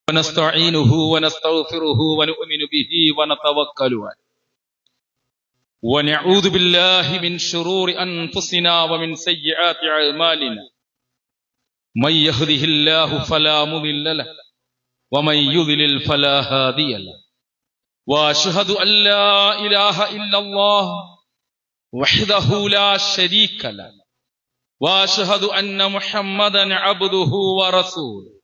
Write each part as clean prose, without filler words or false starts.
ونستعينه ونستغفره ونؤمن به ونتوكل عليه ونعوذ بالله من شرور أنفسنا ومن سيئات أعمالنا من يهده الله فلا مضل له ومن يضلل فلا هادي له وأشهد أن لا إله إلا الله وحده لا شريك له وأشهد أن محمدا عبده ورسوله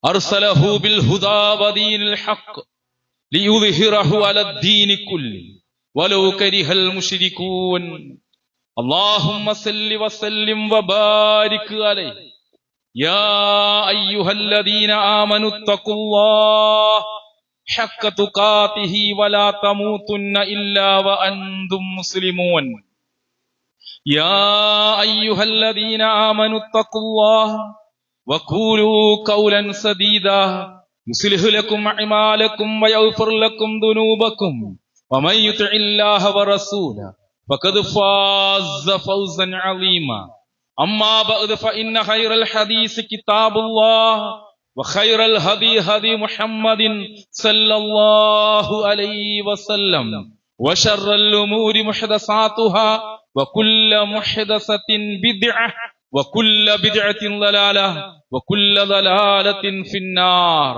أرسله بالهدى ودين الحق ليظهره على الدين كله ولو كره المشركون اللهم صل وسلم وبارك عليه يا أيها الذين آمنوا اتقوا الله حق تقاته ولا تموتن إلا وأنتم مسلمون يا أيها الذين آمنوا اتقوا الله وقولوا قولا سديدا يصلح لكم أعمالكم ويغفر لكم ذنوبكم ومن يطع الله ورسوله فقد فاز فوزا عظيما أما بعد فإن خير الحديث كتاب الله وخير الهدي هدي محمد صلى الله عليه وسلم وشر الأمور محدثاتها وكل محدثة بدعة وكل بدعة ضلالة وكل ضلالة في النار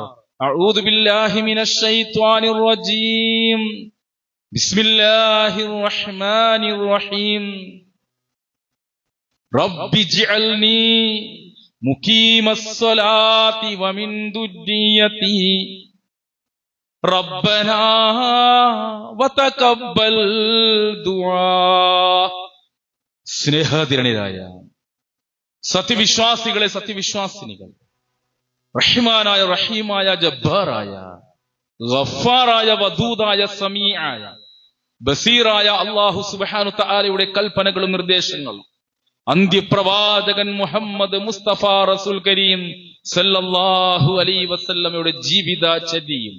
أعوذ بالله من الشيطان الرجيم بسم الله الرحمن الرحيم رب اجعلني مقيم الصلاة ومن ذريتي ربنا وتقبل دعاء സ്നേഹാദരണീയരായ സത്യവിശ്വാസികളെ സത്യവിശ്വാസിനികൾ, റഹ്മാനായ റഹീമായ ജബ്ബാറായ ഗഫാറായ വദൂദായ സമീആയ ബസീറായ അല്ലാഹു സുബ്ഹാനഹു തആലയുടെ കൽപ്പനകളും നിർദ്ദേശങ്ങളും അന്ത്യപ്രവാചകൻ മുഹമ്മദ് മുസ്തഫ റസൂൽ കരീം സല്ലല്ലാഹു അലൈഹി വസല്ലമയുടെ ജീവിതചര്യയും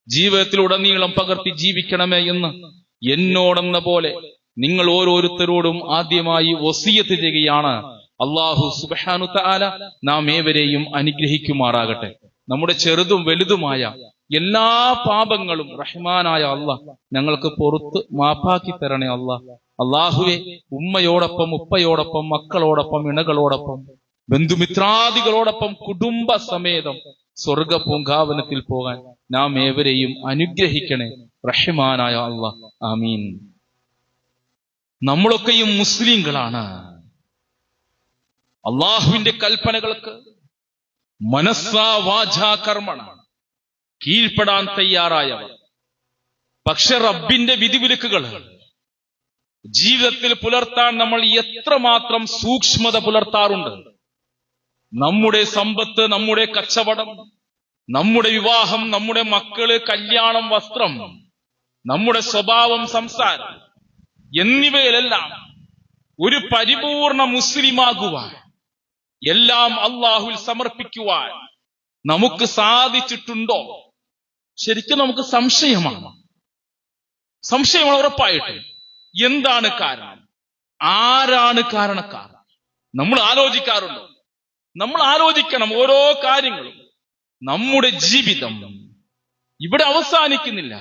ജീവിതത്തിലുടനീളം പകർത്തി ജീവിക്കണമേ എന്ന് എന്നോടെന്ന പോലെ നിങ്ങൾ ഓരോരുത്തരോടും ആദ്യമായി വസിയത്ത് ചെയ്യുകയാണ്. അല്ലാഹു സുബ്ഹാനഹു തആല നാം ഏവരെയും അനുഗ്രഹിക്കുമാറാകട്ടെ. നമ്മുടെ ചെറുതും വലുതുമായ എല്ലാ പാപങ്ങളും റഹ്മാനായ അല്ലാഹ് ഞങ്ങൾക്ക് പുറത്ത് മാപ്പാക്കി തരണേ അല്ലാഹ്. അല്ലാഹുവേ, ഉമ്മയോടൊപ്പം ഉപ്പയോടൊപ്പം മക്കളോടൊപ്പം ഇണകളോടൊപ്പം ബന്ധുമിത്രാദികളോടൊപ്പം കുടുംബ സമേതം സ്വർഗ പൂങ്കാവനത്തിൽ പോകാൻ നാം ഏവരെയും അനുഗ്രഹിക്കണേ റഹ്മാനായ അല്ലാഹ്. ആമീൻ. നമ്മളൊക്കെയും മുസ്ലിങ്ങളാണ്. അള്ളാഹുവിന്റെ കൽപ്പനകൾക്ക് മനസ്സാ വാചാ കർമ്മണ കീഴ്പ്പെടാൻ തയ്യാറായവർ. പക്ഷെ റബ്ബിന്റെ വിധിവിലക്കുകൾ ജീവിതത്തിൽ പുലർത്താൻ നമ്മൾ എത്രമാത്രം സൂക്ഷ്മത പുലർത്താറുണ്ട്. നമ്മുടെ സമ്പത്ത്, നമ്മുടെ കച്ചവടം, നമ്മുടെ വിവാഹം, നമ്മുടെ മക്കള്, കല്യാണം, വസ്ത്രം, നമ്മുടെ സ്വഭാവം, സംസാരം എന്നിവയിലെല്ലാം ഒരു പരിപൂർണ മുസ്ലിമാകുവാൻ, എല്ലാം അള്ളാഹുവിൽ സമർപ്പിക്കുവാൻ നമുക്ക് സാധിച്ചിട്ടുണ്ടോ? ശരിക്കും നമുക്ക് സംശയമാണ് ഉറപ്പായിട്ട്. എന്താണ് കാരണം? ആരാണ് കാരണക്കാർ? നമ്മൾ ആലോചിക്കാറുണ്ടോ? നമ്മൾ ആലോചിക്കണം ഓരോ കാര്യങ്ങളും. നമ്മുടെ ജീവിതം ഇവിടെ അവസാനിക്കുന്നില്ല,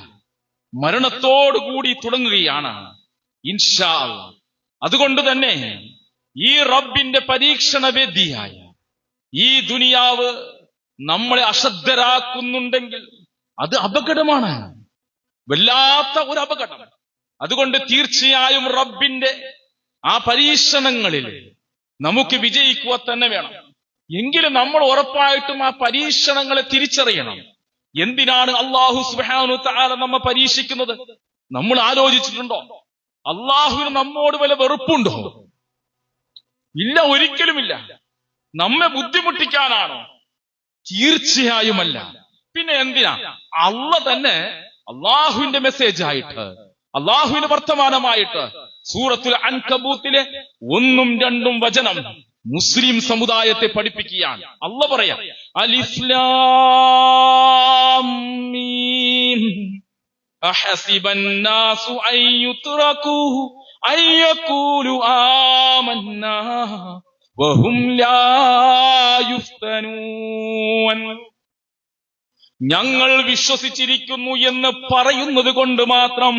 മരണത്തോടുകൂടി തുടങ്ങുകയാണ് ഇൻഷാ അല്ലാഹ്. അതുകൊണ്ട് തന്നെ ഈ റബ്ബിന്റെ പരീക്ഷണ വേദിയായ ഈ ദുനിയാവ് നമ്മളെ അശ്രദ്ധരാക്കുന്നുണ്ടെങ്കിൽ അത് അപകടമാണ്, വല്ലാത്ത ഒരു അപകടം. അതുകൊണ്ട് തീർച്ചയായും റബ്ബിന്റെ ആ പരീക്ഷണങ്ങളിൽ നമുക്ക് വിജയിക്കുക തന്നെ വേണം. എങ്കിലും നമ്മൾ ഉറപ്പായിട്ടും ആ പരീക്ഷണങ്ങളെ തിരിച്ചറിയണം. എന്തിനാണ് അല്ലാഹു സുബ്ഹാനഹു തആല നമ്മെ പരീക്ഷിക്കുന്നത്? നമ്മൾ ആലോചിച്ചിട്ടുണ്ടോ? അള്ളാഹുവിന് നമ്മോട് വല്ല വെറുപ്പുണ്ടോ? ഇല്ല, ഒരിക്കലുമില്ല. നമ്മെ ബുദ്ധിമുട്ടിക്കാനാണോ? തീർച്ചയായുമല്ല. പിന്നെ എന്തിനാ? അള്ളാഹ് തന്നെ അള്ളാഹുവിന്റെ മെസ്സേജ് ആയിട്ട്, അള്ളാഹുവിന്റെ വർത്തമാനമായിട്ട് സൂറത്തുൽ അൻകബൂത്തിലെ 1ഉം 2ഉം വചനം മുസ്ലിം സമുദായത്തെ പഠിപ്പിക്കുകയാണ്. അള്ളാഹ് പറയാ, അലിഫ് ലാം മീം അഹസിബൻ നാസു അൻ യുത്റകൂ അൻ യഖൂലു ആമന്നാ വഹും ലാ യുഫ്തനൂൻ. ഞങ്ങൾ വിശ്വസിച്ചിരിക്കുന്നു എന്ന് പറയുന്നത് കൊണ്ട് മാത്രം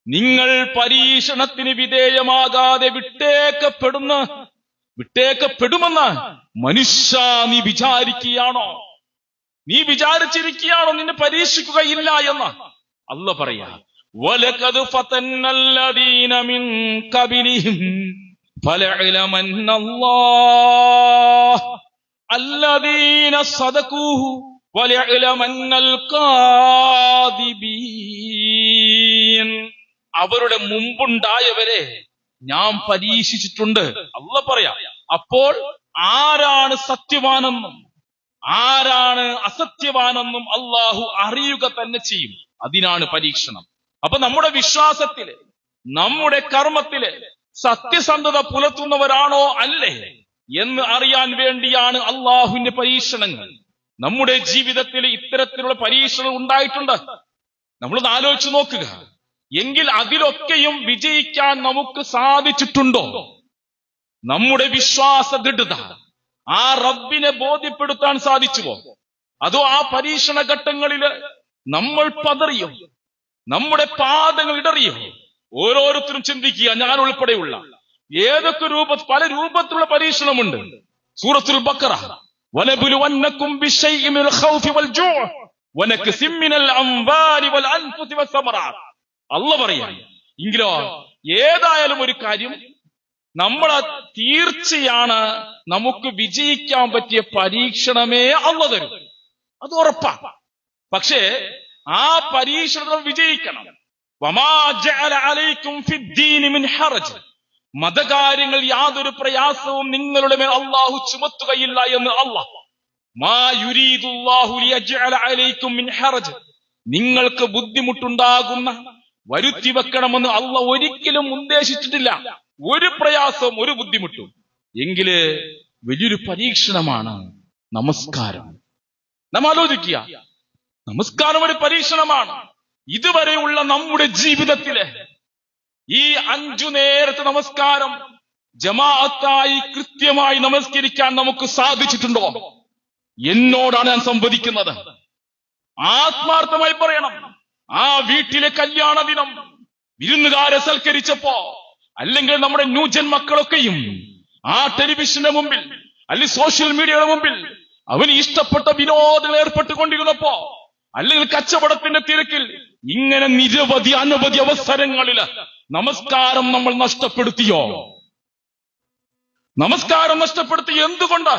നിങ്ങൾ പരീക്ഷണത്തിന് വിധേയമാകാതെ വിട്ടേക്കപ്പെടുമെന്ന് മനുഷ്യ നീ വിചാരിക്കുകയാണോ? നീ വിചാരിച്ചിരിക്കുകയാണോ നിന്നെ പരീക്ഷിക്കുകയില്ല എന്ന്? അല്ലാഹ് പറയാ, വലഖദ് ഫതന്നല്ലദീന മിൻ ഖബലിഹിം ഫലഇലമന്നല്ലാഹ് അല്ലദീന സദഖൂ വലഇലമന്നൽ കാദിബീൻ. അവരുടെ മുമ്പുണ്ടായവരെ ഞാൻ പരീക്ഷിച്ചിട്ടുണ്ട്. അല്ലാഹ് പറയാ, അപ്പോൾ ആരാണ് സത്യവാനെന്നും ആരാണ് അസത്യവാനെന്നും അള്ളാഹു അറിയുക തന്നെ ചെയ്യും. അതിനാണ് പരീക്ഷണം. അപ്പൊ നമ്മുടെ വിശ്വാസത്തില്, നമ്മുടെ കർമ്മത്തില് സത്യസന്ധത പുലർത്തുന്നവരാണോ അല്ലേ എന്ന് അറിയാൻ വേണ്ടിയാണ് അള്ളാഹുവിന്റെ പരീക്ഷണങ്ങൾ. നമ്മുടെ ജീവിതത്തിൽ ഇത്തരത്തിലുള്ള പരീക്ഷണങ്ങൾ ഉണ്ടായിട്ടുണ്ട്. നമ്മളൊന്ന് ആലോചിച്ച് നോക്കുക. എങ്കിൽ അതിലൊക്കെയും വിജയിക്കാൻ നമുക്ക് സാധിച്ചിട്ടുണ്ടോ? നമ്മുടെ വിശ്വാസ ദൃഢത ആ റബ്ബിനെ ബോധ്യപ്പെടുത്താൻ സാധിച്ചുവോ? അതോ ആ പരീക്ഷണ ഘട്ടങ്ങളില് നമ്മൾ പതറിയോ? നമ്മുടെ പാദങ്ങൾ ഇടറിയോ? ഓരോരുത്തരും ചിന്തിക്കുക, ഞാൻ ഉൾപ്പെടെയുള്ള ഏതൊക്കെ പല രൂപത്തിലുള്ള പരീക്ഷണമുണ്ട്. സൂറത്തുൽ ബഖറ, വനബ്ലുവന്നകും ബിശൈഇൻ മിനൽ ഖൗഫി വൽ ജൂഅ് വനക്സിം മിനൽ അംവാലി വൽ അൻഫുസി വസ്സമറാത്ത്. അല്ലാഹ് പറയാ, എങ്കിലോ ഏതായാലും ഒരു കാര്യം നമ്മളെ തീർച്ചയാണ് നമുക്ക് വിജയിക്കാൻ പറ്റിയ പരീക്ഷണമേ അല്ലാഹ് തരും. അത് ഉറപ്പാണ്. പക്ഷേ ആ പരീക്ഷണം വിജയിക്കണം. വമാ ജഅല അലൈക്കും ഫിദ്ദീനി മിൻ ഹറജ്. മതകാര്യങ്ങൾ യാതൊരു പ്രയാസവും നിങ്ങളുടെ മേൽ അല്ലാഹു ചുമത്തുകയില്ല എന്ന് അല്ലാഹ്. മാ യുരീദുല്ലാഹു ലിയജ്അല അലൈക്കും മിൻ ഹറജ്. നിങ്ങൾക്ക് ബുദ്ധിമുട്ടുണ്ടാകുന്ന വരുത്തി വെക്കണമെന്ന് അല്ലാഹ് ഒരിക്കലും ഉദ്ദേശിച്ചിട്ടില്ല. ഒരു പ്രയാസവും ഒരു ബുദ്ധിമുട്ടും. എങ്കില് വലിയൊരു പരീക്ഷണമാണ് നമസ്കാരം. നാം ആലോചിക്കുക, നമസ്കാരം ഒരു പരീക്ഷണമാണ്. ഇതുവരെയുള്ള നമ്മുടെ ജീവിതത്തിലെ ഈ 5 നേരത്തെ നമസ്കാരം ജമാഅത്തായി കൃത്യമായി നമസ്കരിക്കാൻ നമുക്ക് സാധിച്ചിട്ടുണ്ടോ? എന്നോടാണ് ഞാൻ സംവദിക്കുന്നത്. ആത്മാർത്ഥമായി പറയണം. ആ വീട്ടിലെ കല്യാണ ദിനം വിരുന്നുകാരെ സൽക്കരിച്ചപ്പോ, അല്ലെങ്കിൽ നമ്മുടെ ന്യൂജൻ മക്കളൊക്കെയും ആ ടെലിവിഷന്റെ മുമ്പിൽ അല്ലെങ്കിൽ സോഷ്യൽ മീഡിയയുടെ മുമ്പിൽ അവന് ഇഷ്ടപ്പെട്ട വിനോദങ്ങൾ ഏർപ്പെട്ടുകൊണ്ടിരുന്നപ്പോ, അല്ലെങ്കിൽ കച്ചവടത്തിന്റെ തിരക്കിൽ, ഇങ്ങനെ നിരവധി അനവധി അവസരങ്ങളില് നമസ്കാരം നമ്മൾ നഷ്ടപ്പെടുത്തിയോ? നമസ്കാരം നഷ്ടപ്പെടുത്തി. എന്തുകൊണ്ട്?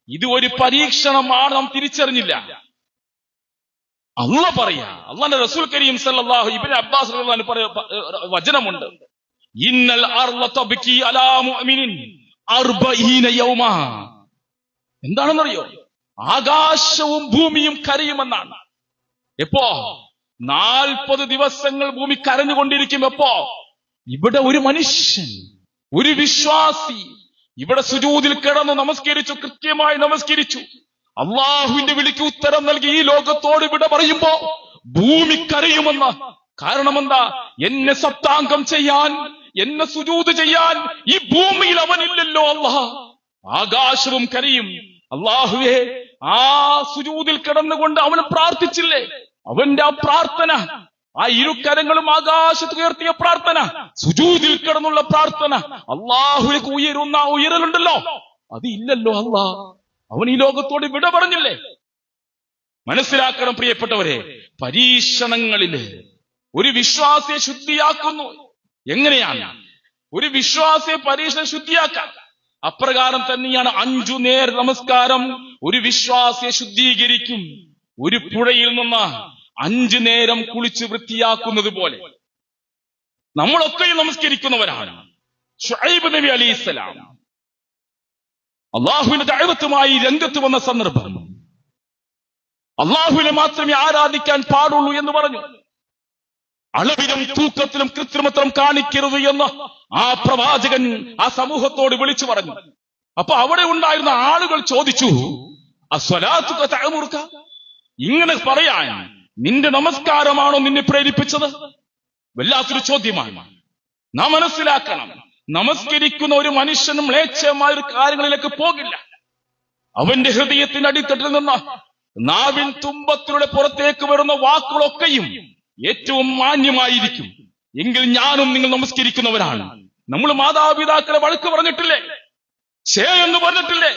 ഇത് ഒരു പരീക്ഷണമാണ്, നാം തിരിച്ചറിഞ്ഞില്ല. അല്ലാഹ് പറയാ, അല്ലാഹുവിന്റെ റസൂൽ കരീം സല്ലല്ലാഹു ഇബ്നു അബ്ബാസ് റളിയല്ലാഹു അൻഹു പറയുന്ന വചനമുണ്ട്, ഇന്നൽ അർള തബ്കി അലാ മുഅ്മിനിൻ 40 യൗമാ. എന്താണെന്നറിയോ? ആകാശവും ഭൂമിയും കരയുമെന്നാണ്. എപ്പോ? 40 ദിവസങ്ങൾ ഭൂമി കരഞ്ഞുകൊണ്ടിരിക്കും. എപ്പോ? ഇവിടെ ഒരു മനുഷ്യൻ, ഒരു വിശ്വാസി ഇവിടെ സുജൂദിൽ കിടന്ന് നമസ്കരിച്ചു, കൃത്യമായി നമസ്കരിച്ചു, അള്ളാഹുവിന്റെ വിളിക്ക് ഉത്തരം നൽകി ഈ ലോകത്തോട് വിട പറയുമ്പോ ഭൂമി കരയുമെന്ന്. കാരണം എന്താ? എന്നെ സപ്താംഗം ചെയ്യാൻ, എന്നെ സുജൂദ് ചെയ്യാൻ ഈ ഭൂമിയിൽ അവനില്ലല്ലോ അല്ലാഹ്. ആകാശവും കരയും. അള്ളാഹുവേ, ആ സുജൂദിൽ കിടന്നുകൊണ്ട് അവന് പ്രാർത്ഥിച്ചില്ലേ? അവന്റെ ആ പ്രാർത്ഥന, ആ ഇരുകരങ്ങളും ആകാശത്ത് ഉയർത്തിയ പ്രാർത്ഥന, സുജൂദിൽ കിടന്നുള്ള പ്രാർത്ഥന, അള്ളാഹുലേക്ക് ഉയരുന്ന ഉയരലുണ്ടല്ലോ, അത് ഇല്ലല്ലോ അല്ലാഹ്. അവൻ ഈ ലോകത്തോട് വിട പറഞ്ഞില്ലേ? മനസ്സിലാക്കണം പ്രിയപ്പെട്ടവരെ, പരീക്ഷണങ്ങളില് ഒരു വിശ്വാസിയെ ശുദ്ധിയാക്കുന്നു. എങ്ങനെയാണ് ഒരു വിശ്വാസിയെ പരീക്ഷണം ശുദ്ധിയാക്കാൻ? അപ്രകാരം തന്നെയാണ് 5 നേര നമസ്കാരം ഒരു വിശ്വാസിയെ ശുദ്ധീകരിക്കും. ഒരു പുഴയിൽ നിന്ന് 5 നേരം കുളിച്ച് വൃത്തിയാക്കുന്നത് പോലെ നമ്മളൊക്കെയും നമസ്കരിക്കുന്നവരാണ്. ശുഐബ് നബി അലൈഹിസ്സലാം അള്ളാഹുവിന്റെ ദഅവത്തുമായി രംഗത്ത് വന്ന സന്ദർഭം, അള്ളാഹുവിനെ മാത്രമേ ആരാധിക്കാൻ പാടുള്ളൂ എന്ന് പറഞ്ഞു. അളവിലും തൂക്കത്തിലും കൃത്രിമത്വം കാണിക്കരുത് എന്ന് ആ പ്രവാചകൻ ആ സമൂഹത്തോട് വിളിച്ചു പറഞ്ഞു. അപ്പൊ അവിടെ ഉണ്ടായിരുന്ന ആളുകൾ ചോദിച്ചു, അസ്വലാത്തുക തഅമുറുക, ഇങ്ങനെ പറയാൻ നിന്റെ നമസ്കാരമാണോ നിന്നെ പ്രേരിപ്പിച്ചത്? വല്ലാത്തൊരു ചോദ്യമാണ്. നാം മനസ്സിലാക്കണം, നമസ്കരിക്കുന്ന ഒരു മനുഷ്യനും മ്ലേച്ഛമായ കാര്യങ്ങളിലേക്ക് പോകില്ല. അവന്റെ ഹൃദയത്തിന്റെ അടിത്തട്ടിൽ നിന്ന് നാവിൻ തുമ്പത്തിലൂടെ പുറത്തേക്ക് വരുന്ന വാക്കുകളൊക്കെയും ഏറ്റവും മാന്യമായിരിക്കും എങ്കിൽ ഞാനും നിങ്ങൾ നമസ്കരിക്കുന്നവരാണ്. നമ്മൾ മാതാപിതാക്കളെ വഴക്ക് പറഞ്ഞിട്ടില്ലേ? എന്ന് പറഞ്ഞിട്ടില്ലേ?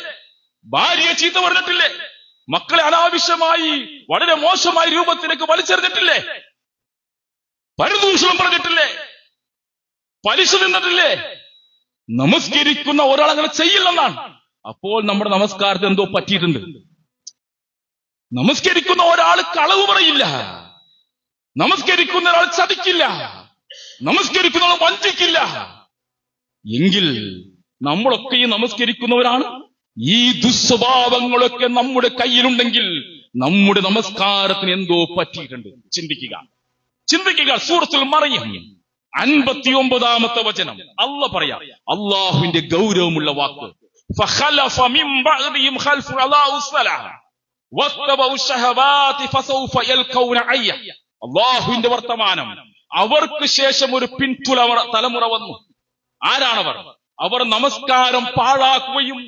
ഭാര്യയെ ചീത്ത പറഞ്ഞിട്ടില്ലേ? മക്കളെ അനാവശ്യമായി വളരെ മോശമായ രൂപത്തിലേക്ക് വലിച്ചെറിഞ്ഞിട്ടില്ലേ? പരദൂഷണം പറഞ്ഞിട്ടില്ലേ? പലിശ നിന്നിട്ടില്ലേ? നമസ്കരിക്കുന്ന ഒരാൾ അങ്ങനെ ചെയ്യില്ലെന്നാണ്. അപ്പോൾ നമ്മുടെ നമസ്കാരത്തിന് എന്തോ പറ്റിയിട്ടുണ്ട്. നമസ്കരിക്കുന്ന ഒരാൾ കളവ് പറയില്ല, നമസ്കരിക്കുന്ന ഒരാൾ ചതിക്കില്ല, നമസ്കരിക്കുന്ന ആൾ വഞ്ചിക്കില്ല എങ്കിൽ നമ്മളൊക്കെ ഈ നമസ്കരിക്കുന്നവരാണ്. ഈ ദുസ്വഭാവങ്ങളൊക്കെ നമ്മുടെ കയ്യിലുണ്ടെങ്കിൽ നമ്മുടെ നമസ്കാരത്തിന് എന്തോ പറ്റിയിട്ടുണ്ട്. ചിന്തിക്കുക. സൂറത്തുൽ മറിയം 59-ാമത്തെ വചനം അല്ലാഹ് പറയാം. അള്ളാഹുവിന്റെ ഗൗരവമുള്ള വാക്ക്. ഫഖലഫ മിൻ ബഅദിഹിം ഖൽഫു അളാഉ സ്വലാഹ വത്തബഉ ശഹവാതി ഫസൗഫ യൽഖൗന അയ്യ. അള്ളാഹുവിന്റെ വർത്തമാനം. അവർക്ക് ശേഷം ഒരു തലമുറ വന്നു. ആരാണവർ? അവർ നമസ്കാരം പാഴാക്കുകയും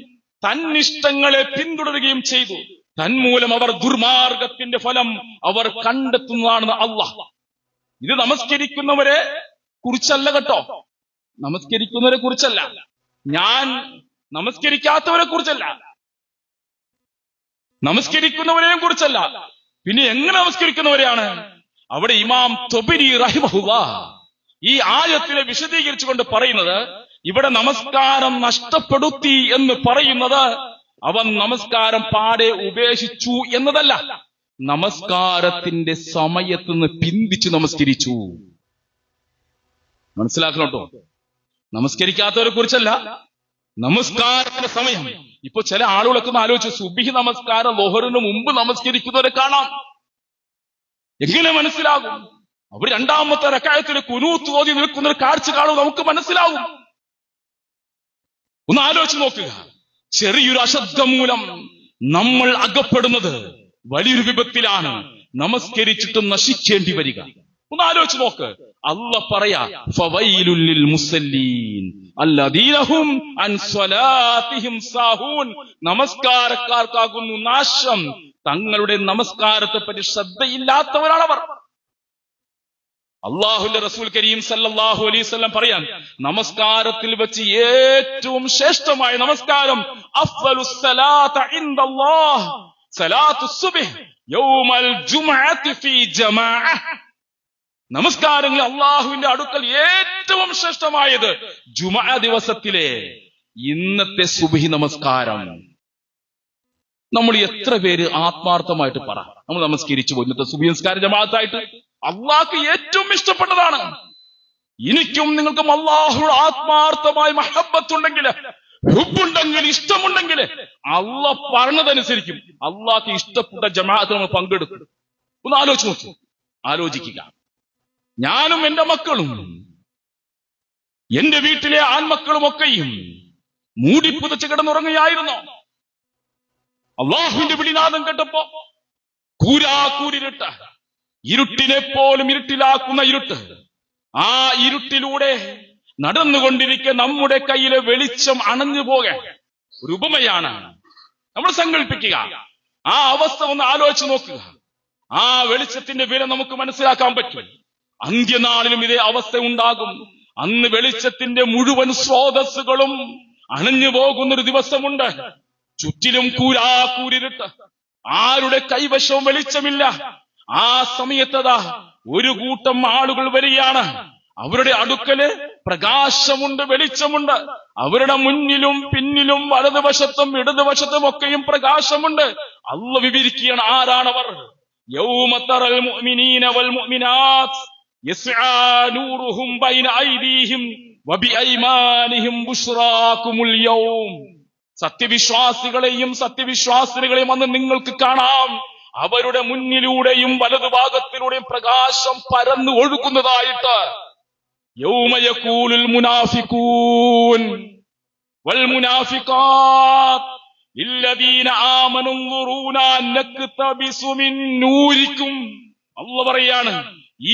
തന്നിഷ്ടങ്ങളെ പിന്തുടരുകയും ചെയ്തു. തന്മൂലം അവർ ദുർമാർഗത്തിന്റെ ഫലം അവർ കണ്ടെത്തുന്നതാണെന്ന് അള്ളാഹ്. ഇത് നമസ്കരിക്കുന്നവരെ കുറിച്ചല്ല കേട്ടോ, നമസ്കരിക്കുന്നവരെ കുറിച്ചല്ല, ഞാൻ നമസ്കരിക്കാത്തവരെ കുറിച്ചല്ല, നമസ്കരിക്കുന്നവരെയും കുറിച്ചല്ല. പിന്നെ എങ്ങനെ നമസ്കരിക്കുന്നവരെയാണ്? അവിടെ ഇമാം തൊബരി റഹിമഹുല്ലാഹ് ഈ ആയത്തിനെ വിശദീകരിച്ചുകൊണ്ട് പറയുന്നത്, ഇവിടെ നമസ്കാരം നഷ്ടപ്പെടുത്തി എന്ന് പറയുന്നത് അവൻ നമസ്കാരം പാടെ ഉപേക്ഷിച്ചു എന്നതല്ല, നമസ്കാരത്തിന്റെ സമയത്ത് നിന്ന് പിന്തിച്ചു നമസ്കരിച്ചു. മനസ്സിലാക്കണോട്ടോ, നമസ്കരിക്കാത്തവരെ കുറിച്ചല്ല, നമസ്കാരത്തിന്റെ സമയം. ഇപ്പൊ ചില ആളുകളൊക്കെ ഒന്ന് ആലോചിച്ചു, സുബ്ഹി നമസ്കാരം ളുഹറിന് മുമ്പ് നമസ്കരിക്കുന്നവരെ കാണാം. എങ്ങനെ മനസ്സിലാകും? അവർ രണ്ടാമത്തെ റക്അത്തിൽ ഖുനൂത്ത് ഓതി നിൽക്കുന്ന ഒരു കാഴ്ച കാണും, നമുക്ക് മനസ്സിലാവും. ഒന്ന് ആലോചിച്ച് നോക്കുക. ചെറിയൊരു അശ്രദ്ധ മൂലം നമ്മൾ അകപ്പെടുന്നത് വലിയൊരു വിപത്തിലാണ്. നമസ്കരിച്ചിട്ടും നശിക്കേണ്ടി വരിക. ഒന്ന് ആലോചിച്ച് നോക്ക്. അല്ലാഹ് പറയാ, ഫവൈലുൽ ലിൽ മുസല്ലീൻ അല്ലദീന ഹും അൻ സ്വലാത്തിഹിം സാഹൂൻ. നമസ്കാരക്കാർക്കാകുന്നു നാശം, തങ്ങളുടെ നമസ്കാരത്തെ പറ്റി ശ്രദ്ധയില്ലാത്തവരാണവർ. അള്ളാഹുവിന്റെ റസൂൽ കരീം സല്ലല്ലാഹു അലൈഹി വസല്ലം പറയാൻ, നമസ്കാരത്തിൽ വെച്ച് ഏറ്റവും ശ്രേഷ്ഠമായ നമസ്കാരം അഫ്ളലുസ് സലാത്ത് ഇൻദല്ലാഹ് സലാത്തുസ് സുബ്ഹ് യൗമൽ ജുമുഅത്തി ഫീ ജമാഅ. നമസ്കാരങ്ങൾ അള്ളാഹുവിന്റെ അടുക്കൽ ഏറ്റവും ശ്രേഷ്ഠമായത് ജുമുഅ ദിവസത്തിലെ ഇന്നത്തെ സുബ്ഹി നമസ്കാരം. നമ്മൾ എത്ര പേര് ആത്മാർത്ഥമായിട്ട് പറ, നമ്മൾ നമസ്കരിച്ചു പോയി ഇന്നത്തെ സുബ്ഹി നമസ്കാരം ജമാഅത്തായിട്ട്? അള്ളാഹ്ക്ക് ഏറ്റവും ഇഷ്ടപ്പെട്ടതാണ്. എനിക്കും നിങ്ങൾക്കും അള്ളാഹുവിടെ ആത്മാർത്ഥമായ മഹബ്ബത്തുണ്ടെങ്കിൽ, ഹുബ്ബുണ്ടെങ്കിൽ, ഇഷ്ടമുണ്ടെങ്കിൽ അള്ളാഹ് പറഞ്ഞതനുസരിക്കും. അള്ളാഹ്ക്ക് ഇഷ്ടപ്പെട്ട ജമാഅത്തിൽ നമ്മൾ പങ്കെടുക്കും. ഒന്ന് ആലോചിച്ച് നോക്കൂ, ആലോചിക്കുക. ഞാനും എന്റെ മക്കളും എന്റെ വീട്ടിലെ ആൺമക്കളും ഒക്കെയും മൂടിപ്പുതച്ച് കിടന്നുറങ്ങുകയായിരുന്നു. അള്ളാഹുവിന്റെ വിളിനാദം കേട്ടപ്പോ കൂരിരുട്ട്, ഇരുട്ടിനെ പോലും ഇരുട്ടിലാക്കുന്ന ഇരുട്ട്, ആ ഇരുട്ടിലൂടെ നടന്നുകൊണ്ടിരിക്കെ നമ്മുടെ കയ്യിലെ വെളിച്ചം അണഞ്ഞു പോകാൻ ഒരു ഉപമയാണ് നമ്മൾ സങ്കല്പിക്കുക. ആ അവസ്ഥ ഒന്ന് ആലോചിച്ച് നോക്കുക. ആ വെളിച്ചത്തിന്റെ വില നമുക്ക് മനസ്സിലാക്കാൻ പറ്റും. അന്ത്യനാളിലും ഇതേ അവസ്ഥ ഉണ്ടാകും. അന്ന് വെളിച്ചത്തിന്റെ മുഴുവൻ സ്രോതസ്സുകളും അണഞ്ഞു പോകുന്നൊരു ദിവസമുണ്ട്. ചുറ്റിലും കൂരിരുട്ട്, ആരുടെ കൈവശവും വെളിച്ചമില്ല. ആ സമയത്തതാ ഒരു കൂട്ടം ആളുകൾ വരികയാണ്. അവരുടെ അടുക്കല് പ്രകാശമുണ്ട്, വെളിച്ചമുണ്ട്. അവരുടെ മുന്നിലും പിന്നിലും വലതുവശത്തും ഇടതുവശത്തും ഒക്കെയും പ്രകാശമുണ്ട്. അല്ലാഹ് വിവരിക്കുകയാണ് ആരാണവർ. യൗമ തറൽ മുഅ്മിനീന വൽ മുഅ്മിനാത്ത് യസ്ആ നൂറുഹും ബൈന ഐദീഹിം വബിഐമാനിഹിം ബുശ്റാകുമുൽ യൗം. സത്യവിശ്വാസികളെയും സത്യവിശ്വാസികളെയും അന്ന് നിങ്ങൾക്ക് കാണാം. അവരുടെ മുന്നിലൂടെയും വലതുഭാഗത്തിലൂടെയും പ്രകാശം പരന്നു ഒഴുകുന്നതായിട്ട്. യൗമ യഖൂലുൽ മുനാഫിഖൂൻ വൽ മുനാഫിഖാത്ത് ലില്ലദീന ആമനു ൻദുറൂനാ നക്തബിസു മിൻ നൂരിക്കും. അല്ലാഹ് പറയാണ്,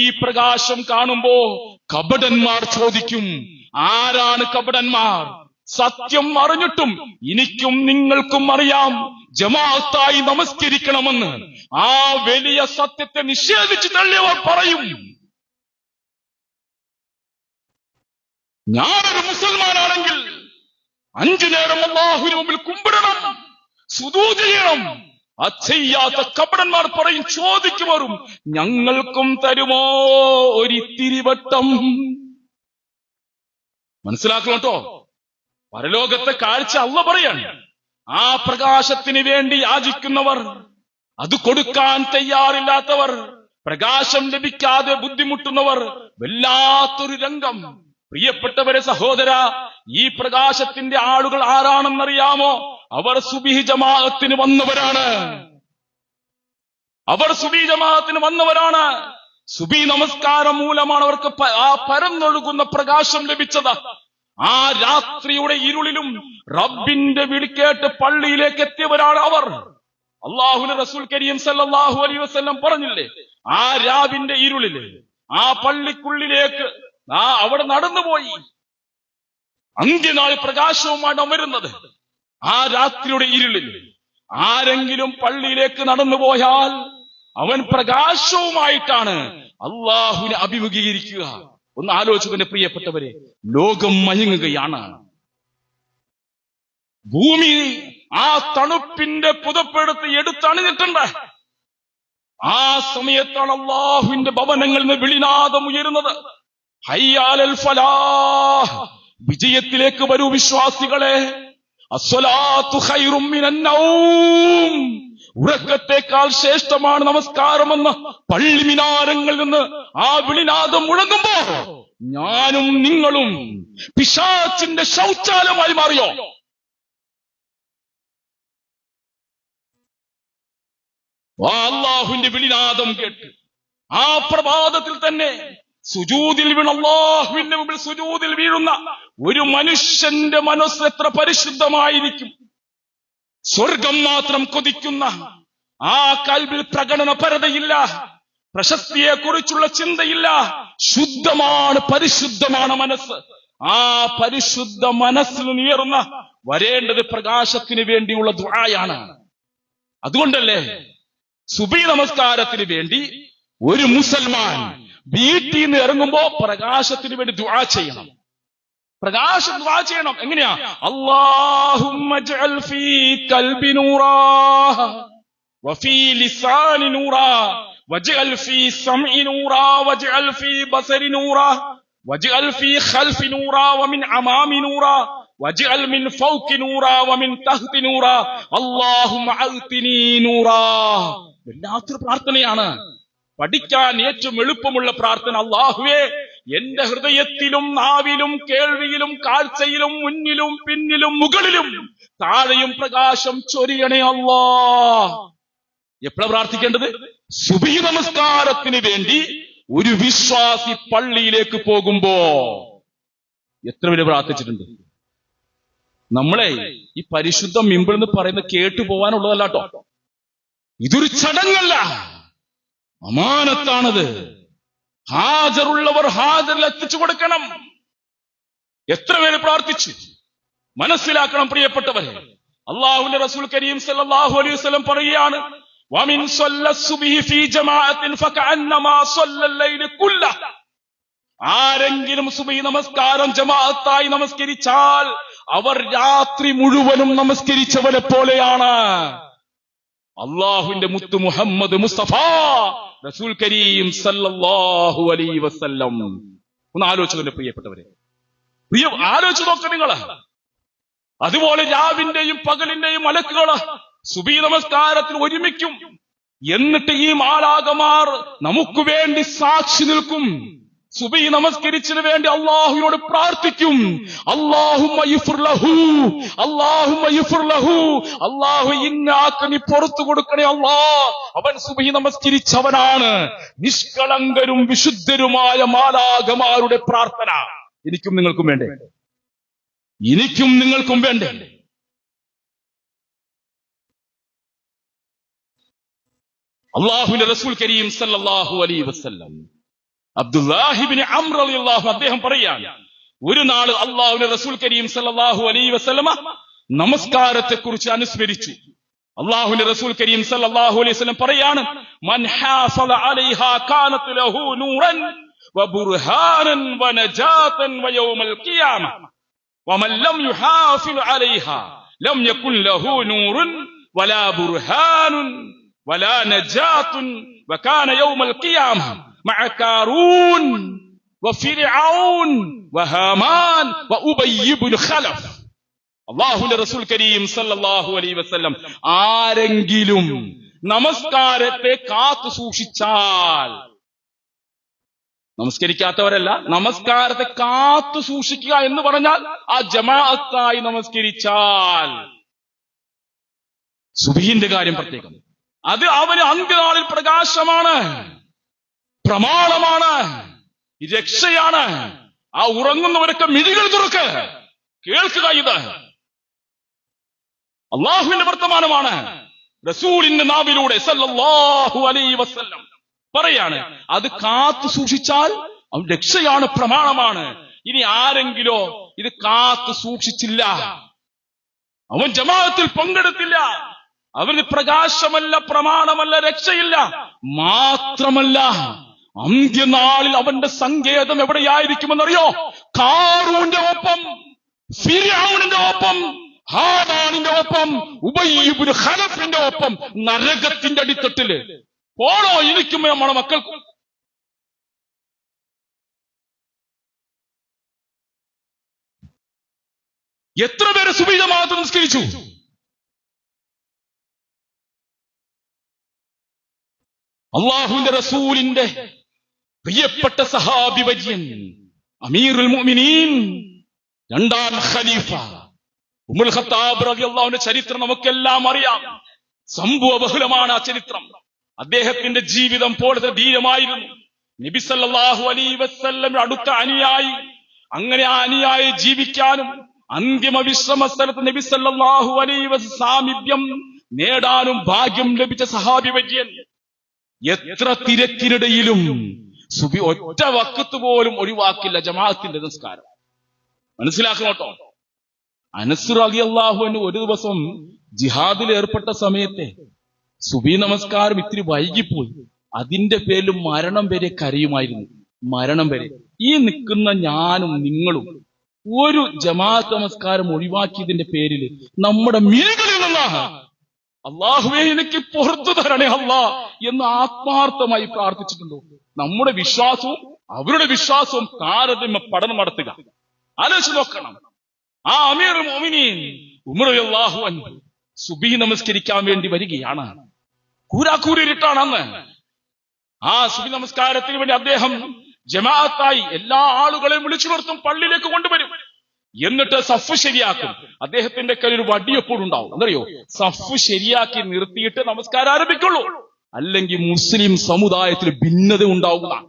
ഈ പ്രകാശം കാണുമ്പോ കപടന്മാർ ചോദിക്കും, ആരാണ് കപടന്മാർ? സത്യം അറിഞ്ഞിട്ടും എനിക്കും നിങ്ങൾക്കും അറിയാം, ജമാഅത്തായി നമസ്കരിക്കണമെന്ന് ആ വലിയ സത്യത്തെ നിഷേധിച്ച് തള്ളിയവർ പറയും, ഞാനൊരു മുസൽമാനാണെങ്കിൽ 5 നേരം അല്ലാഹുവിന് മുമ്പിൽ കുമ്പിടണം, സുജൂദ് ചെയ്യണം. ചെയ്യാത്ത കപടന്മാർ പറയും, ചോദിക്കുവരും, ഞങ്ങൾക്കും തരുമോ ഒരിത്തിരി വട്ടം? മനസ്സിലാക്കണം കേട്ടോ, പരലോകത്തെ കാഴ്ച അള്ള പറയാണ്. ആ പ്രകാശത്തിന് വേണ്ടി യാചിക്കുന്നവർ, അത് കൊടുക്കാൻ തയ്യാറില്ലാത്തവർ, പ്രകാശം ലഭിക്കാതെ ബുദ്ധിമുട്ടുന്നവർ, വല്ലാത്തൊരു രംഗം. പ്രിയപ്പെട്ടവരെ, സഹോദര, ഈ പ്രകാശത്തിന്റെ ആളുകൾ ആരാണെന്നറിയാമോ? അവർ സുബഹി ജമാഅത്തിന് വന്നവരാണ്. സുബഹി നമസ്കാരം മൂലമാണ് അവർക്ക് ആ പരന്നൊഴുകുന്ന പ്രകാശം ലഭിച്ചത്. ആ രാത്രിയുടെ ഇരുളിലും റബ്ബിന്റെ വിളിക്കേട്ട് പള്ളിയിലേക്ക് എത്തിയവരാണ് അവർ. അല്ലാഹുവിന്റെ റസൂൽ കരീം സല്ലല്ലാഹു അലൈഹി വസല്ലം പറഞ്ഞില്ലേ, ആ രാവിന്റെ ഇരുളില് ആ പള്ളിക്കുള്ളിലേക്ക് അവിടെ നടന്നുപോയി. അന്ത്യനാൾ പ്രകാശവുമാണ് വരുന്നത്. ആ രാത്രിയുടെ ഇരുളിൽ ആരെങ്കിലും പള്ളിയിലേക്ക് നടന്നുപോയാൽ അവൻ പ്രകാശവുമായിട്ടാണ് അള്ളാഹുവിനെ അഭിമുഖീകരിക്കുക. ഒന്ന് ആലോചിച്ചതിന്റെ പ്രിയപ്പെട്ടവരെ, ലോകം മയങ്ങുകയാണ്. ഭൂമി ആ തണുപ്പിന്റെ പുതപ്പെടുത്ത് എടുത്തണിഞ്ഞിട്ടുണ്ട്. ആ സമയത്താണ് അള്ളാഹുവിന്റെ ഭവനങ്ങളിൽ നിന്ന് വിളിനാദം ഉയരുന്നത്. ഹയ്യാലൽ ഫലാഹ്, വിജയത്തിലേക്ക് വരൂ വിശ്വാസികളെ. അസ്സലാത്തു ഖൈറും മിനൻ നൗം, ഉറക്കത്തേക്കാൾ ശ്രേഷ്ഠമാണ് നമസ്കാരമെന്ന് പള്ളി മിനാരങ്ങളിൽ നിന്ന് ആ വിളിനാദം മുഴങ്ങുമ്പോ ഞാനും നിങ്ങളും പിശാചിന്റെ ശൗചാലയമായി മാറിയോ? അല്ലാഹുവിന്റെ വിളിനാദം കേട്ട് ആ പ്രഭാതത്തിൽ തന്നെ സുജൂദിൽ വീണ അല്ലാഹുവിന്റെ മുമ്പിൽ സുജൂദിൽ വീഴുന്ന ഒരു മനുഷ്യന്റെ മനസ്സ് എത്ര പരിശുദ്ധമായിരിക്കും. സ്വർഗം മാത്രം കൊതിക്കുന്ന ആ കൽബിൽ പ്രകടനപരതയില്ല, പ്രശസ്തിയെക്കുറിച്ചുള്ള ചിന്തയില്ല, ശുദ്ധമാണ്, പരിശുദ്ധമാണ് മനസ്സ്. ആ പരിശുദ്ധ മനസ്സിൽ ഉയർന്ന വരേണ്ടത് പ്രകാശത്തിന് വേണ്ടിയുള്ള ദുആയാണ്. അതുകൊണ്ടല്ലേ സുബഹി നമസ്കാരത്തിന് വേണ്ടി ഒരു മുസൽമാൻ വീട്ടിൽ നിന്ന് ഇറങ്ങുമ്പോ പ്രകാശത്തിന് വേണ്ടി ദുആ ചെയ്യണം. പ്രകാശം ദുആ ചെയ്യണം. എങ്ങനെയാ? അല്ലാഹുമ്മ ജഅൽ ഫീ ഖൽബി നൂറാ വഫീ ലിസാനി നൂറാ വജഅൽ ഫീ സമഇ നൂറാ വജഅൽ ഫീ ബസരി നൂറാ വജഅൽ ഫീ ഖൽഫി നൂറാ വമിൻ അമാമി നൂറാ വജഅൽ മിൻ ഫൗഖി നൂറാ വമിൻ തഹ്തി നൂറാ അല്ലാഹുമ്മ അഅ്തിനി നൂറാ. വല്ലാത്തൊരു പ്രാർത്ഥനയാണ്. പഠിക്കാൻ ഏറ്റവും എളുപ്പമുള്ള പ്രാർത്ഥന, അല്ലാഹുവേ എന്റെ ഹൃദയത്തിലും നാവിലും കേൾവിയിലും കാഴ്ചയിലും മുന്നിലും പിന്നിലും മുകളിലും താഴെയും പ്രകാശം ചൊരിയണേ അല്ലാ. എപ്പോഴാണ് പ്രാർത്ഥിക്കേണ്ടത്? സുബഹി നമസ്കാരത്തിന് വേണ്ടി ഒരു വിശ്വാസി പള്ളിയിലേക്ക് പോകുമ്പോ. എത്ര പേര് പ്രാർത്ഥിച്ചിട്ടുണ്ട്? നമ്മളെ ഈ പരിശുദ്ധ മിമ്പ് എന്ന് പറയുന്നത് കേട്ടു പോവാനുള്ളതല്ല കേട്ടോ. ഇതൊരു ചടങ്ങല്ല, അമാനത്താണത്. ഹാജറുള്ളവർ ഹാജറിൽ എത്തിച്ചു കൊടുക്കണം. എത്ര പേര് പ്രാർത്ഥിച്ചു? മനസ്സിലാക്കണം പ്രിയപ്പെട്ടവരെ. അല്ലാഹുവിന്റെ റസൂൽ കരീം സല്ലല്ലാഹു അലൈഹി വസല്ലം പറയുകയാണ്, വമിൻ സ്വല്ല സുബ്ഹി ഫീ ജമാഅത്തിൻ ഫകഅന്നമാ സ്വല്ലൽ ലൈല കുല്ലഹ. ആരെങ്കിലും സുബ്ഹി നമസ്കാരം ജമാഅത്തായി നമസ്കരിച്ചാൽ അവർ രാത്രി മുഴുവനും നമസ്കരിച്ചവരെ പോലെയാണ്. അല്ലാഹുവിന്റെ മുത്ത് മുഹമ്മദ് മുസ്തഫ റസൂൽ കരീം സല്ലല്ലാഹു അലൈഹി വസല്ലം. ഒന്ന് ആലോചിച്ചു പ്രിയപ്പെട്ടവരെ, ആലോചിച്ചു നോക്ക നിങ്ങള്. അതുപോലെ രാവിന്റെയും പകലിന്റെയും മലക്കുകള് സുബഹി നമസ്കാരത്തിൽ ഒരുമിക്കും. എന്നിട്ട് ഈ മാലാകമാർ നമുക്ക് വേണ്ടി സാക്ഷി നിൽക്കും. സുബഹി നമസ്കരിച്ചതിന് വേണ്ടി അള്ളാഹുവിനോട് പ്രാർത്ഥിക്കും, അല്ലാഹുമ്മ ഗ്ഫിർ ലഹു, അല്ലാഹുമ്മ ഗ്ഫിർ ലഹു, അല്ലാഹു ഇന്നാക്ക് നീ പുറത്തു കൊടുക്കണേ അല്ലാ, അവൻ സുബഹി നമസ്കരിച്ചവനാണ്. നിഷ്കളങ്കരും വിശുദ്ധരുമായ മാലാകമാരുടെ പ്രാർത്ഥന എനിക്കും നിങ്ങൾക്കും വേണ്ടേ? എനിക്കും നിങ്ങൾക്കും വേണ്ടേ? അല്ലാഹുവിന്റെ റസൂൽ കരീം സല്ലല്ലാഹു അലൈഹി വസല്ലം അബ്ദുല്ലാഹി ഇബ്നു അംർ റളിയല്ലാഹു അദ്ദേഹം പറയാണ്, ഒരു നാൾ അല്ലാഹുവിന്റെ റസൂൽ കരീം സല്ലല്ലാഹു അലൈഹി വസല്ലമ നമസ്കാരത്തെ കുറിച്ച് അനുസ്മരിച്ചു. അല്ലാഹുവിന്റെ റസൂൽ കരീം സല്ലല്ലാഹു അലൈഹി വസല്ലം പറയാണ്, മൻ ഹാഫള അലൈഹാ കാനത് ലഹു നൂറൻ വബുർഹാനൻ വനജാതൻ വയൗമൽ ഖിയാമ വമൻ ലം യുഹാഫിൾ അലൈഹാ ലം യകുൻ ലഹു നൂറുൻ വലാ ബുർഹാനുൻ വലാ നജാതുൻ വകാന യൗമൽ ഖിയാമ മഅ കാറൂൻ വഫിർഔൻ വഹാമാൻ വഉബയ്യ് ഇബ്നു ഖലഫ്. അല്ലാഹുവിന്റെ റസൂൽ കരീം സല്ലല്ലാഹു അലൈഹി വസല്ലം ആരെങ്കിലും നമസ്കാരത്തെ കാത്തു സൂക്ഷിച്ചാൽ, നമസ്കരിക്കാത്തവരല്ല, നമസ്കാരത്തെ കാത്തു സൂക്ഷിക്കുക എന്ന് പറഞ്ഞാൽ ആ ജമാഅത്തായി നമസ്കരിച്ചാൽ, സുബഹിന്റെ കാര്യം പ്രത്യേകം, അത് അവന് അന്ത്യനാളിൽ പ്രകാശമാണ്, പ്രമാണമാണ്, രക്ഷയാണ്. ആ ഉറങ്ങുന്നവരൊക്കെ മിഴികൾ തുറക്ക്, കേൾക്കുക. ഇത് അള്ളാഹുവിന്റെ വർത്തമാനമാണ്. റസൂലിന്റെ നാവിലൂടെ സല്ലല്ലാഹു അലൈഹി വസല്ലം പറയാണ്, അത് കാത്തു സൂക്ഷിച്ചാൽ അവൻ രക്ഷയാണ്, പ്രമാണമാണ്. ഇനി ആരെങ്കിലോ ഇത് കാത്തു സൂക്ഷിച്ചില്ല, അവൻ ജമാഅത്തിൽ പങ്കെടുത്തില്ല, അവന് പ്രകാശമല്ല, പ്രമാണമല്ല, രക്ഷയില്ല. മാത്രമല്ല, അന്ത്യനാളിൽ അവന്റെ സങ്കേതം എവിടെയായിരിക്കുമെന്നറിയോ? കാറൂന്റെ ഒപ്പം, ഫിർഔനിന്റെ ഒപ്പം, ഹാമാനിന്റെ ഒപ്പം, ഉബയ്യ് ഇബ്നു ഖലഫിന്റെ ഒപ്പം, നരകത്തിന്റെ അടിത്തട്ടില്. പോണോ എനിക്കും നമ്മുടെ മക്കൾക്കും? എത്ര പേര് സുബഹി ജമാഅത്ത് നിസ്കരിച്ചു? അല്ലാഹുവിന്റെ റസൂലിന്റെ പ്രിയപ്പെട്ട സഹാബി വര്യൻ അമീറുൽ മുഅ്മിനീൻ, രണ്ടാം ഖലീഫ ഉമർ ഖത്താബ് റളിയല്ലാഹു അൻഹുവിന്റെ ചരിത്രം നമുക്കെല്ലാം അറിയാം. സംഭവബഹുലമാണ് ആ ചരിത്രം. അദ്ദേഹത്തിന്റെ ജീവിതം പോലത്തെ ധീരമായിരുന്നു. നബി സല്ലല്ലാഹു അലൈഹി വസല്ലം അടുത്ത അനുയായി, അങ്ങനെ ആ അനുയായി ജീവിക്കാനും അന്തിമ വിശ്രമ സ്ഥലത്ത് നബി സല്ലല്ലാഹു അലൈഹി വസല്ലം സാമീപ്യം നേടാനും ഭാഗ്യം ലഭിച്ച സഹാബി വര്യൻ എത്ര തിരക്കിനിടയിലും സുബഹി ഒറ്റ വഖത്ത് പോലും ഒഴിവാക്കില്ല ജമാഅത്തിന്റെ നിസ്കാരം. മനസ്സിലാക്കണോട്ടോ. അനസ് റളിയല്ലാഹു അൻഹു ഒരു ദിവസം ജിഹാദിൽ ഏർപ്പെട്ട സമയത്തെ സുബഹി നമസ്കാരം ഇത്തിരി വൈകിപ്പോയി. അതിന്റെ പേരിൽ മരണം വരെ കരയുമായിരുന്നു. മരണം വരെ. ഈ നിൽക്കുന്ന ഞാനും നിങ്ങളും ഒരു ജമാഅത്ത് നമസ്കാരം ഒഴിവാക്കിയതിന്റെ പേരിൽ നമ്മുടെ മിഴികളിൽ നിന്ന് അല്ലാഹുവേ എനിക്ക് പുറത്തു തരണേ അല്ലാ എന്ന് ആത്മാർത്ഥമായി പ്രാർത്ഥിച്ചിട്ടുണ്ടോ? നമ്മുടെ വിശ്വാസവും അവരുടെ വിശ്വാസവും താരതമ്യ പഠനം നടത്തുക. ആലോചിച്ച് നോക്കണം. ആ അമീറുൽ മുഅ്മിനീൻ ഉമർ റളിയല്ലാഹു അൻഹു സുബഹി നമസ്കരിക്കാൻ വേണ്ടി വരികയാണ്. കൂരാക്കൂരിട്ടാണ് അന്ന്. ആ സുബഹി നമസ്കാരത്തിന് വേണ്ടി അദ്ദേഹം ജമാഅത്തായി എല്ലാ ആളുകളെയും വിളിച്ചു നിർത്തും, പള്ളിയിലേക്ക് കൊണ്ടുവരും. എന്നിട്ട് സഫ് ശരിയാക്കും. അദ്ദേഹത്തിന്റെ കയ്യിൽ ഒരു വടി എപ്പോഴും ഉണ്ടാവും. എന്നറിയോ? സഫ് ശരിയാക്കി നിർത്തിയിട്ട് നമസ്കാരം ആരംഭിക്കുള്ളൂ. അല്ലെങ്കിൽ മുസ്ലിം സമുദായത്തിൽ ഭിന്നത ഉണ്ടാവുന്നതാണ്.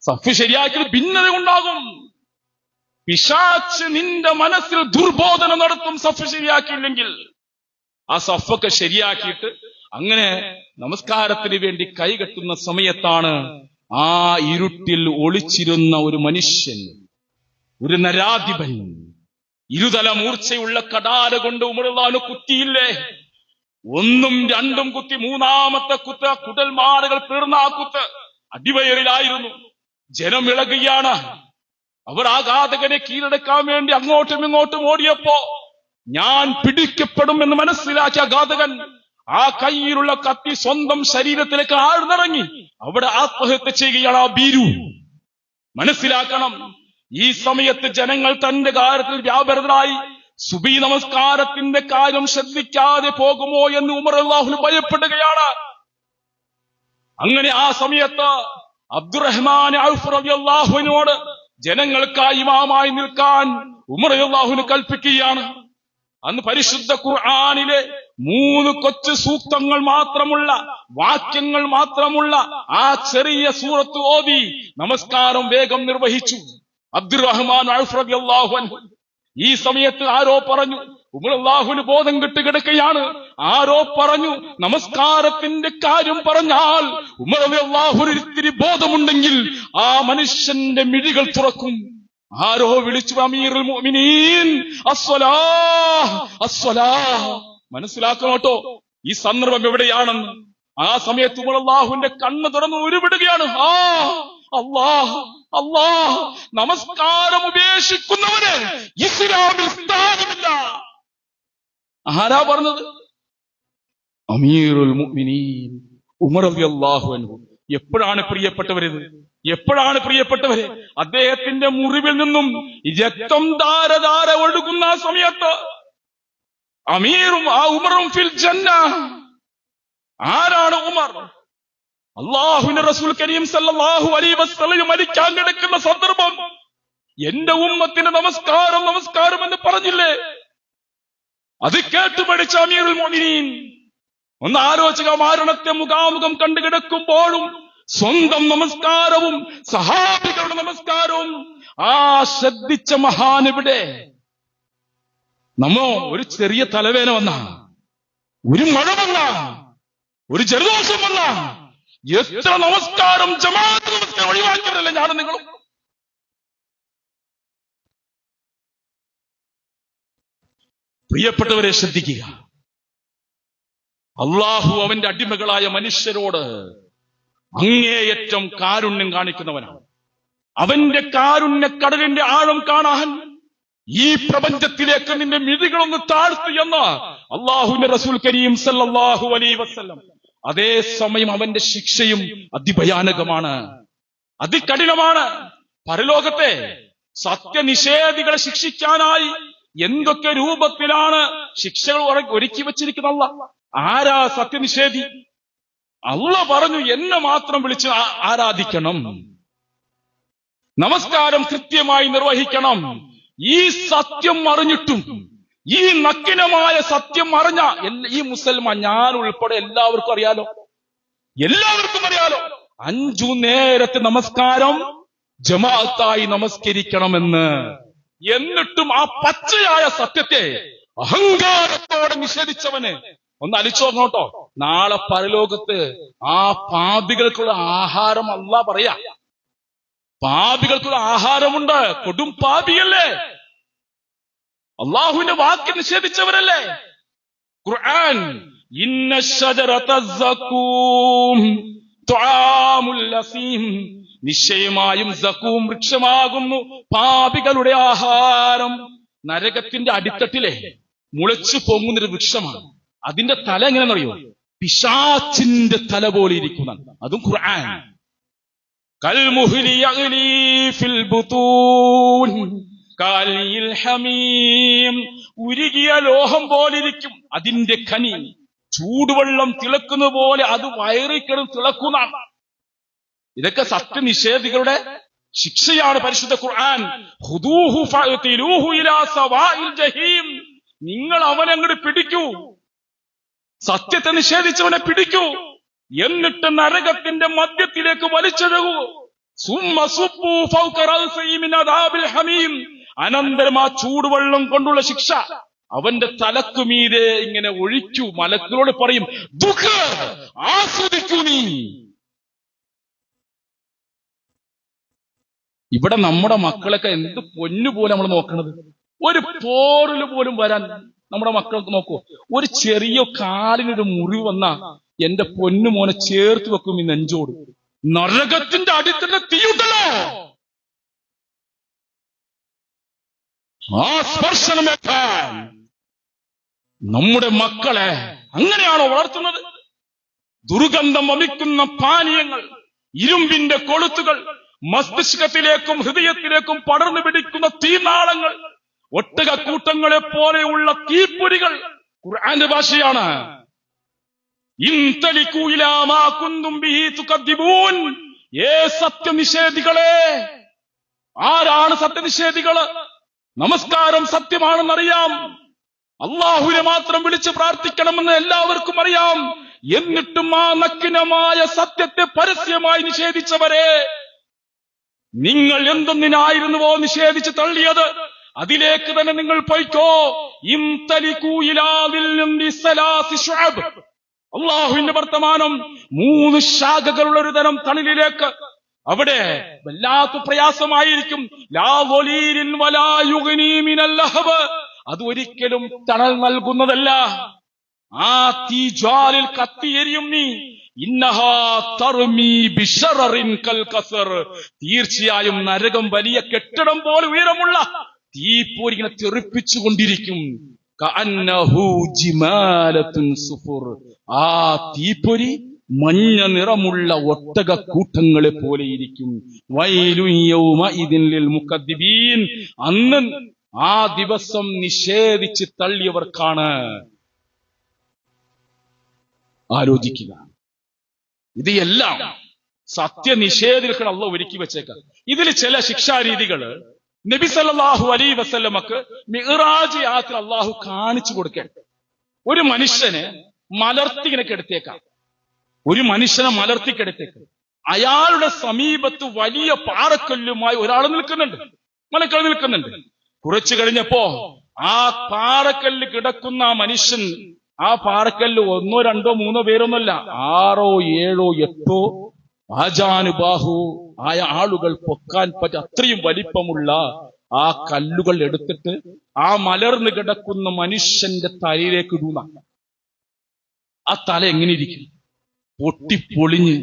സഫ് ശരിയാക്കി ഭിന്നത ഉണ്ടാകും. പിശാച് നിന്റെ മനസ്സിൽ ദുർബോധന നടത്തും സഫ് ശരിയാക്കിയില്ലെങ്കിൽ. ആ സഫൊക്കെ ശരിയാക്കിയിട്ട് അങ്ങനെ നമസ്കാരത്തിന് വേണ്ടി കൈകെട്ടുന്ന സമയത്താണ് ആ ഇരുട്ടിൽ ഒളിച്ചിരുന്ന ഒരു മനുഷ്യൻ, ഒരു നരാധിപൻ, ഇരുതല മൂർച്ചയുള്ള കടാര കൊണ്ട് ഉമറുള്ളാന് കുത്തിയില്ലേ? ഒന്നും രണ്ടും കുത്തി, മൂന്നാമത്തെ കുത്ത് കുടൽമാറുകൾ തീർന്ന ആ കുത്ത് അടിവയറിലായിരുന്നു. ജനം ഇളകുകയാണ്. അവർ ആ ഘാതകനെ കീഴടക്കാൻ വേണ്ടി അങ്ങോട്ടും ഇങ്ങോട്ടും ഓടിയപ്പോ ഞാൻ പിടിക്കപ്പെടുമെന്ന് മനസ്സിലാക്കിയ ഘാതകൻ ആ കയ്യിലുള്ള കത്തി സ്വന്തം ശരീരത്തിലേക്ക് ആഴ്ന്നിറങ്ങി അവിടെ ആത്മഹത്യ ചെയ്യുകയാണ് ആ ഭീരു. മനസ്സിലാക്കണം, ഈ സമയത്ത് ജനങ്ങൾ തന്റെ കാര്യത്തിൽ വ്യാപൃതരായി. സുബഹി നമസ്കാരത്തിന്റെ കാര്യം ശ്രദ്ധിക്കാതെ പോകുമോ എന്ന് ഉമർ റളിയല്ലാഹു ഭയപ്പെടുകയാണ്. അങ്ങനെ ആ സമയത്ത് അബ്ദുറഹ്മാൻ ഔഫ് റളിയല്ലാഹുവിനോട് ജനങ്ങൾക്കായി ഇമാമായി നിൽക്കാൻ ഉമർ റളിയല്ലാഹു കൽപ്പിക്കുകയാണ്. അന്ന് പരിശുദ്ധ ഖുർആനിലെ 3 കൊച്ചു സൂക്തങ്ങൾ മാത്രമുള്ള, വാക്യങ്ങൾ മാത്രമുള്ള ആ ചെറിയ സൂറത്ത് ഓതി നമസ്കാരം വേഗം നിർവഹിച്ചു അബ്ദുറഹ്മാൻ ഔഫ് റളിയല്ലാഹു അൻഹു. ഈ സമയത്ത് ആരോ പറഞ്ഞു, ഉമർ റളിയല്ലാഹുവിന് ബോധം കെട്ട് കിടക്കുകയാണ്. ആരോ പറഞ്ഞു, നമസ്കാരത്തിന്റെ കാര്യം പറഞ്ഞാൽ ഉമർ റളിയല്ലാഹുവിന് ഇത്തിരി ബോധമുണ്ടെങ്കിൽ ആ മനുഷ്യന്റെ മിഴികൾ തുറക്കും. ആരോ വിളിച്ചു, അമീറുൽ മുഅ്മിനീൻ അസ്സലാഹ് അസ്സലാഹ്. മനസ്സിലാക്കണം കേട്ടോ ഈ സന്ദർഭം എവിടെയാണെന്ന്. ആ സമയത്ത് ഉമർ അല്ലാഹുവിന്റെ കണ്ണ് തുറന്ന് ഉരുവിടുകയാണ്. അല്ലാഹ് അല്ലാഹ്, നമസ്കാരം ഉപേക്ഷിക്കുന്നവന് ഇസ്ലാമിൽ സ്ഥാനമില്ല. ആരാ പറഞ്ഞത്? അമീറുൽ മുഅ്മിനീൻ ഉമർ റളിയല്ലാഹു അൻഹു. എപ്പോഴാണ് പ്രിയപ്പെട്ടവരിത്? എപ്പോഴാണ് പ്രിയപ്പെട്ടവരെ? അദ്ദേഹത്തിന്റെ മുറിവിൽ നിന്നും രക്തം ധാരധാര ഒഴുകുന്ന സമയത്ത് അമീറും ആ ഉമറും ഫിൽ ജന്ന. ആരാണ് ഉമർ? അല്ലാഹുവിന്റെ റസൂൽ കരീം സല്ലല്ലാഹു അലൈഹി വസല്ലം മരിക്കാൻ കിടക്കുന്ന സന്ദർഭം എന്റെ ഉമ്മത്തിന്റെ നമസ്കാരം നമസ്കാരം എന്ന് പറഞ്ഞില്ലേ? അത് കേട്ടു പഠിച്ച അമീറുൽ മുഅ്മിനീൻ. ഒന്ന് ആലോചിക്കുക, മരണത്തെ മുഖാമുഖം കണ്ടു കിടക്കുമ്പോഴും സ്വന്തം നമസ്കാരവും സഹാബികളുടെ നമസ്കാരവും ശ്രദ്ധിച്ച മഹാനെവിടെ? നമ്മോ ഒരു ചെറിയ തലവേന വന്ന, ഒരു മഴ വന്ന, ഒരു ജലദോഷം വന്ന എത്ര നമസ്കാരം ജമാഅത്ത് നമസ്കാരം ഒഴിവാക്കിയതല്ലേ ഞാനും നിങ്ങളും? പ്രിയപ്പെട്ടവരെ ശ്രദ്ധിക്കുക, അള്ളാഹു അവന്റെ അടിമകളായ മനുഷ്യരോട് അങ്ങേയറ്റം കാരുണ്യം കാണിക്കുന്നവനാണ്. അവന്റെ കാരുണ്യക്കടലിന്റെ ആഴം കാണാൻ ഈ പ്രപഞ്ചത്തിലേക്ക് നിന്റെ മിഴികളൊന്ന് താഴ്ത്തു എന്ന് അള്ളാഹുവിന്റെ റസൂൽ കരീം സല്ലല്ലാഹു അലൈഹി വസല്ലം. അതേസമയം അവന്റെ ശിക്ഷയും അതിഭയാനകമാണ്, അതികഠിനമാണ്. പരലോകത്തെ സത്യനിഷേധികളെ ശിക്ഷിക്കാനായി എന്തൊക്കെ രൂപത്തിലാണ് ശിക്ഷകൾ ഒരുക്കി വച്ചിരിക്കുന്ന അല്ലാഹ്. ആരാ സത്യനിഷേധി? അല്ലാഹ് പറഞ്ഞു, എന്നെ മാത്രം വിളിച്ച് ആരാധിക്കണം, നമസ്കാരം കൃത്യമായി നിർവഹിക്കണം. ഈ സത്യം അറിഞ്ഞിട്ടും, ഈ നഗ്നമായ സത്യം അറിഞ്ഞ ഈ മുസൽമാൻ, ഞാൻ ഉൾപ്പെടെ എല്ലാവർക്കും അറിയാലോ, എല്ലാവർക്കും അറിയാലോ 5 നേരത്തെ നമസ്കാരം ജമാഅത്തായി നമസ്കരിക്കണമെന്ന്. എന്നിട്ടും ആ പച്ചയായ സത്യത്തെ അഹങ്കാരത്തോടെ നിഷേധിച്ചവന് ഒന്ന് അലിച്ചു നോക്കണോട്ടോ, നാളെ പരലോകത്ത് ആ പാപികൾക്കുള്ള ആഹാരം അല്ലാഹ് പറയാ. പാപികൾക്കുള്ള ആഹാരമുണ്ട്. കൊടും പാപിയല്ലേ, അള്ളാഹുവിന്റെ വാക്ക് നിഷേധിച്ചവരല്ലേ. ഖുർആൻ, ഇന്ന ശജറത സഖൂം തുആമുൽ അസീം, നിശ്ചയമായും സഖൂം വൃക്ഷമാകുന്നു പാപികളുടെ ആഹാരം. നരകത്തിന്റെ അടിത്തട്ടിലെ മുളച്ചു പൊങ്ങുന്നൊരു വൃക്ഷമാണ്. അതിന്റെ തല എങ്ങനെയെന്നറിയോ? പിശാചിന്റെ തല പോലെ ഇരിക്കുന്ന. അതും ഖുർആൻ. കൽമുഹ്ലി യഗ്ലി ഫിൽ ബുതൂൻ കാലിൽ ഹമീം, ഉരുകിയ ലോഹം പോലിരിക്കും അതിന്റെ ഖനി. ചൂടുവെള്ളം തിളക്കുന്ന പോലെ അത് വയറിക്കിടന്ന് തിളക്കുന്നതാണ്. ഇതൊക്കെ സത്യനിഷേധികളുടെ ശിക്ഷയാണ് പരിശുദ്ധ ഖുർആൻ. ഖുദൂഹു ഫഅതിലൂഹു ഇലാ സവാഇൽ ജഹീം, നിങ്ങൾ അവനെ അങ്ങോട്ട് പിടിക്കൂ, സത്യത്തെ നിഷേധിച്ചവനെ പിടിക്കൂ, എന്നിട്ട് നരകത്തിന്റെ മധ്യത്തിലേക്ക് വലിച്ചെഴുകൂ. സുമ്മ സുബ്ബു ഫൗക റഅസിഹി മിൻ അദാബിൽ ഹമീം, അനന്തരം ആ ചൂടുവെള്ളം കൊണ്ടുള്ള ശിക്ഷ അവന്റെ തലക്കുമീതെ ഇങ്ങനെ ഒഴിക്കൂ. മലക്കുകളോട് പറയും, ദുഃഖ ആസ്വദിക്കൂ നീ. ഇവിടെ നമ്മുടെ മക്കളൊക്കെ എന്ത് പൊന്നുപോലെ നമ്മൾ നോക്കണത്. ഒരു പോറിൽ പോലും വരാൻ നമ്മുടെ മക്കൾക്ക് നോക്കൂ. ഒരു ചെറിയ കാലിനൊരു മുറിവ് വന്നാ എന്റെ പൊന്നു മോനെ ചേർത്ത് വെക്കും ഈ നെഞ്ചോട്. നരകത്തിന്റെ അടിത്തന്നെ തീയുണ്ടല്ലോ, ആ സ്പർശനമേക്കാൻ നമ്മുടെ മക്കളെ അങ്ങനെയാണോ വളർത്തുന്നത്? ദുർഗന്ധം വമിക്കുന്ന പാനീയങ്ങൾ, ഇരുമ്പിന്റെ കൊളുത്തുകൾ, മസ്തിഷ്കത്തിലേക്കും ഹൃദയത്തിലേക്കും പടർന്നു പിടിക്കുന്ന തീനാളങ്ങൾ, ഒട്ടകക്കൂട്ടങ്ങളെ പോലെയുള്ള തീപ്പൊരികൾ. ഖുർആന്റെ ഭാഷയാണ്. സത്യനിഷേധികളെ, ആരാണ് സത്യനിഷേധികള്? നമസ്കാരം സത്യമാണെന്നറിയാം, അള്ളാഹുവിനെ മാത്രം വിളിച്ച് പ്രാർത്ഥിക്കണമെന്ന് എല്ലാവർക്കും അറിയാം. എന്നിട്ടും ആ നഗ്നമായ സത്യത്തെ പരസ്യമായി നിഷേധിച്ചവരെ, നിങ്ങൾ എന്തൊന്നിനായിരുന്നുവോ നിഷേധിച്ച് തള്ളിയത്, അതിലേക്ക് തന്നെ നിങ്ങൾ പോയിക്കോ. അള്ളാഹുവിന്റെ വർത്തമാനം 3 ശാഖകളുള്ള ഒരു തരം തണലിലേക്ക്. അവിടെ വല്ലാത്ത പ്രയാസമായിരിക്കും. അത് ഒരിക്കലും തണൽ നൽകുന്നതല്ല. ആ തീജ്വാലിൽ കത്തിയെരിയും നീ. ഇന്നഹാ തർമീ ബിശററിൻ കൽകസർ. തീർച്ചയായും നരകം വലിയ കെട്ടിടം പോലെ ഉയരമുള്ള തീപ്പോരി ഇങ്ങനെ തെറിപ്പിച്ചുകൊണ്ടിരിക്കും. കഅന്നഹു ജിമാലത്തുൻ സുഫുർ. ആ തീപ്പൊരി മഞ്ഞ നിറമുള്ള ഒട്ടക കൂട്ടങ്ങളെ പോലെ ഇരിക്കും. വൈലുൻ യൗമഇദിൻ ലിൽ മുകദ്ദിബീൻ. അന്ന് ആ ദിവസം നിഷേധിച്ച് തള്ളിയവർക്കാണ്. ആലോചിക്കുക, ഇത് എല്ലാം സത്യനിഷേധികൾ അല്ലാഹു ഒരുക്കി വെച്ചേക്കാം. ഇതിൽ ചില ശിക്ഷാരീതികള് നബി സല്ലല്ലാഹു അലൈഹി വസല്ലമക്ക് മിഅ്റാജ് യാത്ര അല്ലാഹു കാണിച്ചു കൊടുക്കാൻ. ഒരു മനുഷ്യനെ മലർത്തിങ്ങനെ കെടുത്തേക്കാം. ഒരു മനുഷ്യനെ മലർത്തി കെടുത്തേക്കാം. അയാളുടെ സമീപത്ത് വലിയ പാറക്കല്ലുമായി ഒരാൾ നിൽക്കുന്നുണ്ട്, മലക്കൽ നിൽക്കുന്നുണ്ട്. കുറച്ചു കഴിഞ്ഞപ്പോ ആ പാറക്കല്ല് കിടക്കുന്ന ആ മനുഷ്യൻ, ആ പാറക്കല്ല് 1 2 3 പേരൊന്നുമല്ല, 6 7 8 ആജാനുബാഹു ആയ ആളുകൾ പൊക്കാൻ പറ്റ അത്രയും വലിപ്പമുള്ള ആ കല്ലുകൾ എടുത്തിട്ട് ആ മലർന്നു കിടക്കുന്ന മനുഷ്യന്റെ തലയിലേക്ക് ഇടുന്ന. ആ തല എങ്ങനെ ഇരിക്കും? പൊട്ടിപ്പൊളിഞ്ഞ്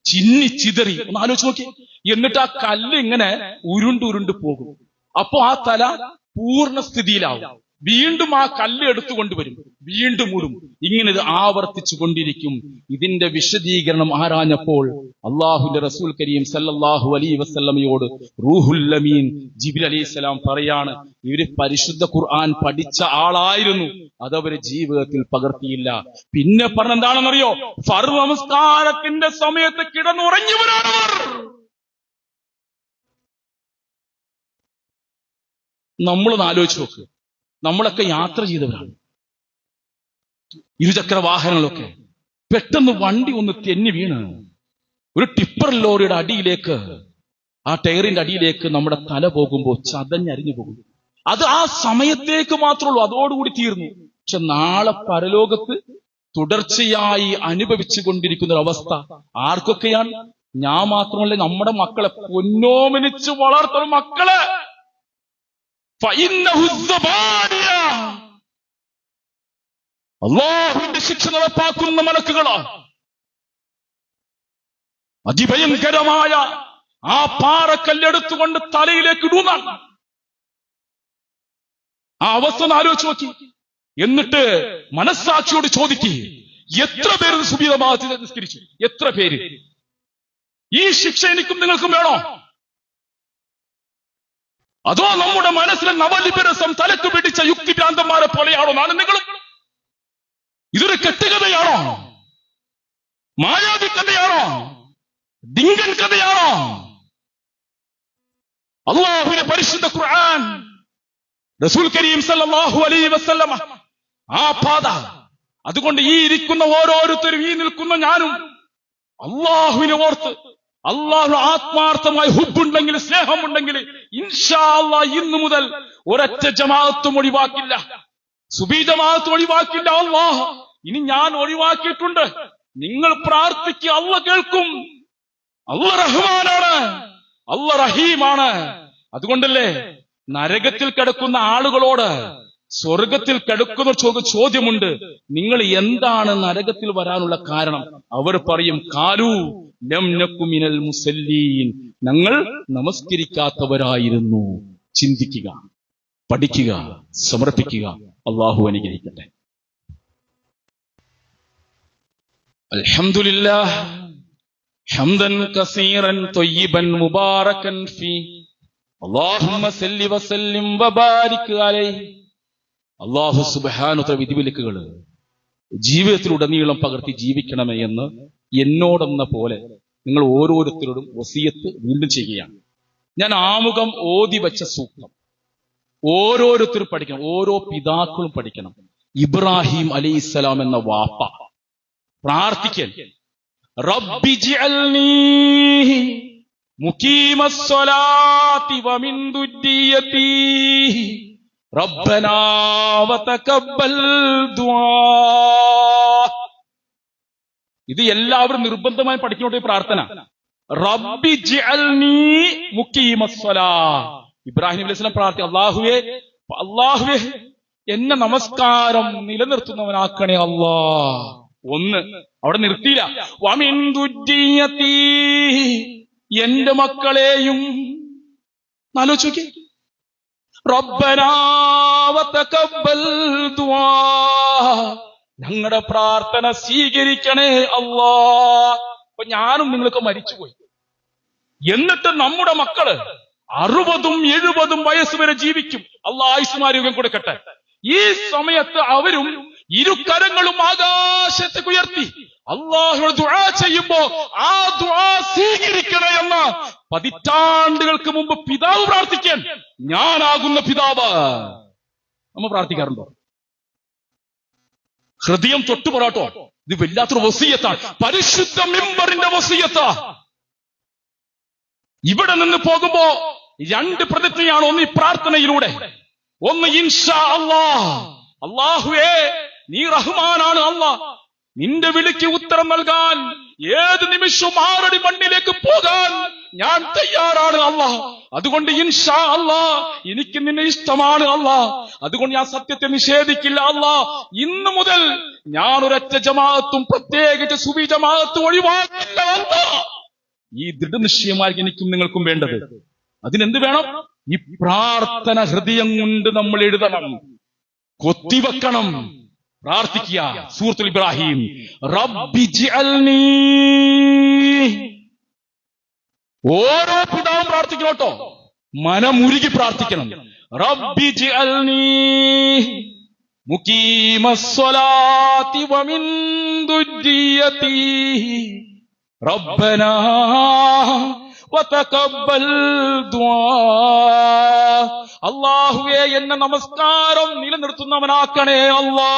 ചിന്നിച്ചിതറി. ഒന്ന് ആലോചിച്ച് നോക്കി. എന്നിട്ട് ആ കല്ല് ഇങ്ങനെ ഉരുണ്ടുരുണ്ട് പോകും. അപ്പോ ആ തല പൂർണ്ണസ്ഥിതിയിലാവും. വീണ്ടും ആ കല്ല് എടുത്തുകൊണ്ടുവരും, വീണ്ടും ഇടും. ഇങ്ങനെ ഇത് ആവർത്തിച്ചു കൊണ്ടിരിക്കും. ഇതിന്റെ വിശദീകരണം ആരാഞ്ഞപ്പോൾ അള്ളാഹുവിന്റെ റസൂൽ കരീം സല്ലല്ലാഹു അലൈഹി വസല്ലമയോട് റൂഹുൽ അമീൻ ജിബ്രീൽ അലൈഹിസ്സലാം പറയാണ്, ഇവര് പരിശുദ്ധ ഖുർആൻ പഠിച്ച ആളായിരുന്നു, അതവര് ജീവിതത്തിൽ പകർത്തിയില്ല. പിന്നെ പറഞ്ഞെന്താണെന്നറിയോ? ഫർദ് നമസ്കാരത്തിന്റെ സമയത്ത് കിടന്നുറങ്ങിയവരാണവർ. നമ്മളൊന്ന് ആലോചിച്ച് നോക്ക്. നമ്മളൊക്കെ യാത്ര ചെയ്തവരാണ്, ഇരുചക്ര വാഹനങ്ങളൊക്കെ. പെട്ടെന്ന് വണ്ടി ഒന്ന് തെന്നി വീണ് ഒരു ടിപ്പർ ലോറിയുടെ അടിയിലേക്ക്, ആ ടയറിന്റെ അടിയിലേക്ക് നമ്മുടെ തല പോകുമ്പോൾ ചതഞ്ഞരിഞ്ഞു പോകും. അത് ആ സമയത്തേക്ക് മാത്രമേ ഉള്ളൂ, അതോടുകൂടി തീർന്നു. പക്ഷെ നാളെ പരലോകത്ത് തുടർച്ചയായി അനുഭവിച്ചു കൊണ്ടിരിക്കുന്ന ഒരു അവസ്ഥ ആർക്കൊക്കെയാണ്? ഞാൻ മാത്രമല്ല, നമ്മുടെ മക്കളെ പൊന്നോമനിച്ച് വളർത്തണം. മക്കളെ അല്ലാഹുവിന്റെ ശിക്ഷ നടപ്പാക്കുന്ന മലക്കുകളാണ്. അതിഭയങ്കരമായ ആ പാറക്കല്ലെടുത്തുകൊണ്ട് തലയിലേക്ക് ഇടുന്ന ആ അവസ്ഥ ആലോചിച്ച് നോക്കി. എന്നിട്ട് മനസ്സാക്ഷിയോട് ചോദിക്കുക, എത്ര പേര് സുബീതമായി നിസ്കരിച്ചു? എത്ര പേര്? ഈ ശിക്ഷ എനിക്കും നിങ്ങൾക്കും വേണോ? അതോ നമ്മുടെ മനസ്സിലെ നവലിബരസം തലക്ക് പിടിച്ച യുക്തിഭ്രാന്തന്മാരെ പോലെയാണോ നാളെ നിങ്ങളും? ഇതൊരു കെട്ടുകഥയാണോ? മായാവി കഥയാണോ? ഡിങ്കൻ കഥയാണോ? അല്ലാഹുവിന്റെ പരിശുദ്ധ ഖുർആൻ, റസൂൽ കരീം സല്ലല്ലാഹു അലൈഹി വസല്ലമ ആ പാത. അതുകൊണ്ട് ഈ ഇരിക്കുന്ന ഓരോരുത്തരും, ഈ നിൽക്കുന്ന ഞാനും അല്ലാഹുവിനെ ഓർത്ത്, അല്ലാഹു ആത്മാർത്ഥമായി ഹുബുണ്ടെങ്കിൽ, സ്നേഹമുണ്ടെങ്കിൽ ഇൻഷാ അല്ലാഹ് ഇന്നു മുതൽ ഒരൊറ്റ ജമാഅത്തും ഒഴിവാക്കില്ല, സുബഹി ജമാഅത്ത് ഒഴിവാക്കില്ല. അല്ലാഹ് ഇനി ഞാൻ ഒഴിവാക്കിയിട്ടുണ്ട്. നിങ്ങൾ പ്രാർത്ഥിക്കുക, അല്ലാഹ് കേൾക്കും. അല്ലാഹ് റഹ്മാനാണ്, അല്ലാഹ് റഹീമാണ്. അതുകൊണ്ടല്ലേ നരകത്തിൽ കിടക്കുന്ന ആളുകളോട് സ്വർഗത്തിൽ കിടക്കുന്ന ചോദ്യമുണ്ട്, നിങ്ങൾ എന്താണ് നരകത്തിൽ വരാനുള്ള കാരണം? അവർ പറയും, കാലു ലം നകു മിനൽ മുസല്ലീൻ, ഞങ്ങൾ നമസ്കരിക്കാത്തവരായിരുന്നു. ചിന്തിക്കുക, പഠിക്കുക, സമർപ്പിക്കുക. അല്ലാഹു അനുഗ്രഹിക്കട്ടെ. അൽഹംദുലില്ലാഹ് ഹംദൻ കസീറൻ ത്വയ്യിബൻ മുബാറകൻ ഫീ അല്ലാഹുമ്മ സല്ലി വസല്ലിം വബാരിക് അലൈഹി. അല്ലാഹു സുബ്ഹാനഹു വ തആല വിധിവിലക്കുകൾ ജീവിതത്തിലുടനീളം പകർത്തി ജീവിക്കണമേ എന്ന് എന്നോടെന്ന പോലെ നിങ്ങൾ ഓരോരുത്തരോടും വസിയത്ത് വീണ്ടും ചെയ്യുകയാണ്. ഞാൻ ആമുഖം ഓതി വെച്ച സൂക്തം ഓരോരുത്തരും പഠിക്കണം, ഓരോ പിതാക്കളും പഠിക്കണം. ഇബ്രാഹിം അലൈഹിസ്സലാം എന്ന വാപ്പ പ്രാർത്ഥിക്കൽ, റബ്ബി ജിഅൽനീ മുഖീമസ്സലാത്തി വമിൻ ദുർരിയതി റബ്ബനാ വതഖബ്ബൽ ദുആ. ഇത് എല്ലാവരും നിർബന്ധമായി പഠിക്കണോട്ടെ പ്രാർത്ഥന. റബ്ബി ജിഅൽനീ മുഖീമസ്സലാ. ഇബ്രാഹിം അലൈഹിസ്സലാം പ്രാർത്ഥി, അല്ലാഹുവേ എന്നെ നമസ്കാരം നിലനിർത്തുന്നവനാക്കണേ അല്ലാ. ഒന്ന് അവിടെ നിർത്തിയില്ല. വമിൻ ദുർരിയതീ, എന്റെ മക്കളെയും ആലോചിക്കേ. റബ്ബനാ വതഖബ്ബൽ ദുആ, ഞങ്ങളുടെ പ്രാർത്ഥന സ്വീകരിക്കണേ അല്ലാ. അപ്പൊ ഞാനും നിങ്ങളൊക്കെ മരിച്ചുപോയി, എന്നിട്ട് നമ്മുടെ മക്കള് 60-70 വയസ്സ് വരെ ജീവിക്കും. അള്ളാഹ് ആയുസ്സുമാരോഗ്യം കൊടുക്കട്ടെ. ഈ സമയത്ത് അവരും ഇരുകരങ്ങളും ആകാശത്തേക്ക് ഉയർത്തി അള്ളാഹുവോട് ദുആ ചെയ്യുമ്പോ ആ ദുആ സ്വീകരിക്കണേ എന്ന് പതിറ്റാണ്ടുകൾക്ക് മുമ്പ് പിതാവ് പ്രാർത്ഥിക്കാൻ, ഞാനാകുന്ന പിതാവ് നമ്മൾ പ്രാർത്ഥിക്കാറുണ്ടോ? ഹൃദയം തൊട്ടു പൊറാട്ടോ, ഇത് വല്ലാത്തൊരു വസിയത്താണ്, പരിശുദ്ധ മിമ്പറിന്റെ വസിയത്താ. ഇവിടെ നിന്ന് പോകുമ്പോ 2 പ്രതിജ്ഞയാണ്. ഒന്ന് ഈ പ്രാർത്ഥനയിലൂടെ, ഒന്ന് ഇൻഷാ അല്ലാഹ്. അല്ലാഹുവേ, നീ റഹ്മാനാണ് അല്ലാ, നിന്റെ വിളിക്ക് ഉത്തരം നൽകാൻ ഏത് നിമിഷവും 6 അടി മണ്ണിലേക്ക് പോകാൻ ഞാൻ തയ്യാറാണ് അല്ലാ. അതുകൊണ്ട് ഇൻഷാ അല്ലാഹ്, എനിക്ക് നിന്നെ ഇഷ്ടമാണ് അല്ലാ, അതുകൊണ്ട് ഞാൻ സത്യത്തെ നിഷേധിക്കില്ല അല്ലാ. ഇന്നു മുതൽ ഞാൻ ഒരൊറ്റ ജമാഅത്തും പ്രത്യേകിച്ച് സുബി ജമാഅത്ത് ഒഴിവാക്കില്ല അല്ലാ. ഈ ദൃഢനിശ്ചയമായിരിക്കും എനിക്കും നിങ്ങൾക്കും വേണ്ടത്. അതിനെന്ത് വേണം? ഈ പ്രാർത്ഥന ഹൃദയം കൊണ്ട് നമ്മൾ എഴുതണം, കൊത്തിവെക്കണം, പ്രാർത്ഥിക്കുക. സൂറത്തുൽ ഇബ്രാഹിം, റബ്ബി ജ്അൽനീ. ഓരോ പിതാവും പ്രാർത്ഥിക്കണം കേട്ടോ, മനമുരുകി പ്രാർത്ഥിക്കണം. റബ്ബി ജ്അൽനീ മുഖീമസ്സലാത്തി വമിൻ ദുർരിയതീ റബ്ബനാ വതഖബ്ബൽ ദുആ. അല്ലാഹുവേ, എന്നെ നമസ്കാരം നിലനിർത്തുന്നവനാക്കണേ അല്ലാ.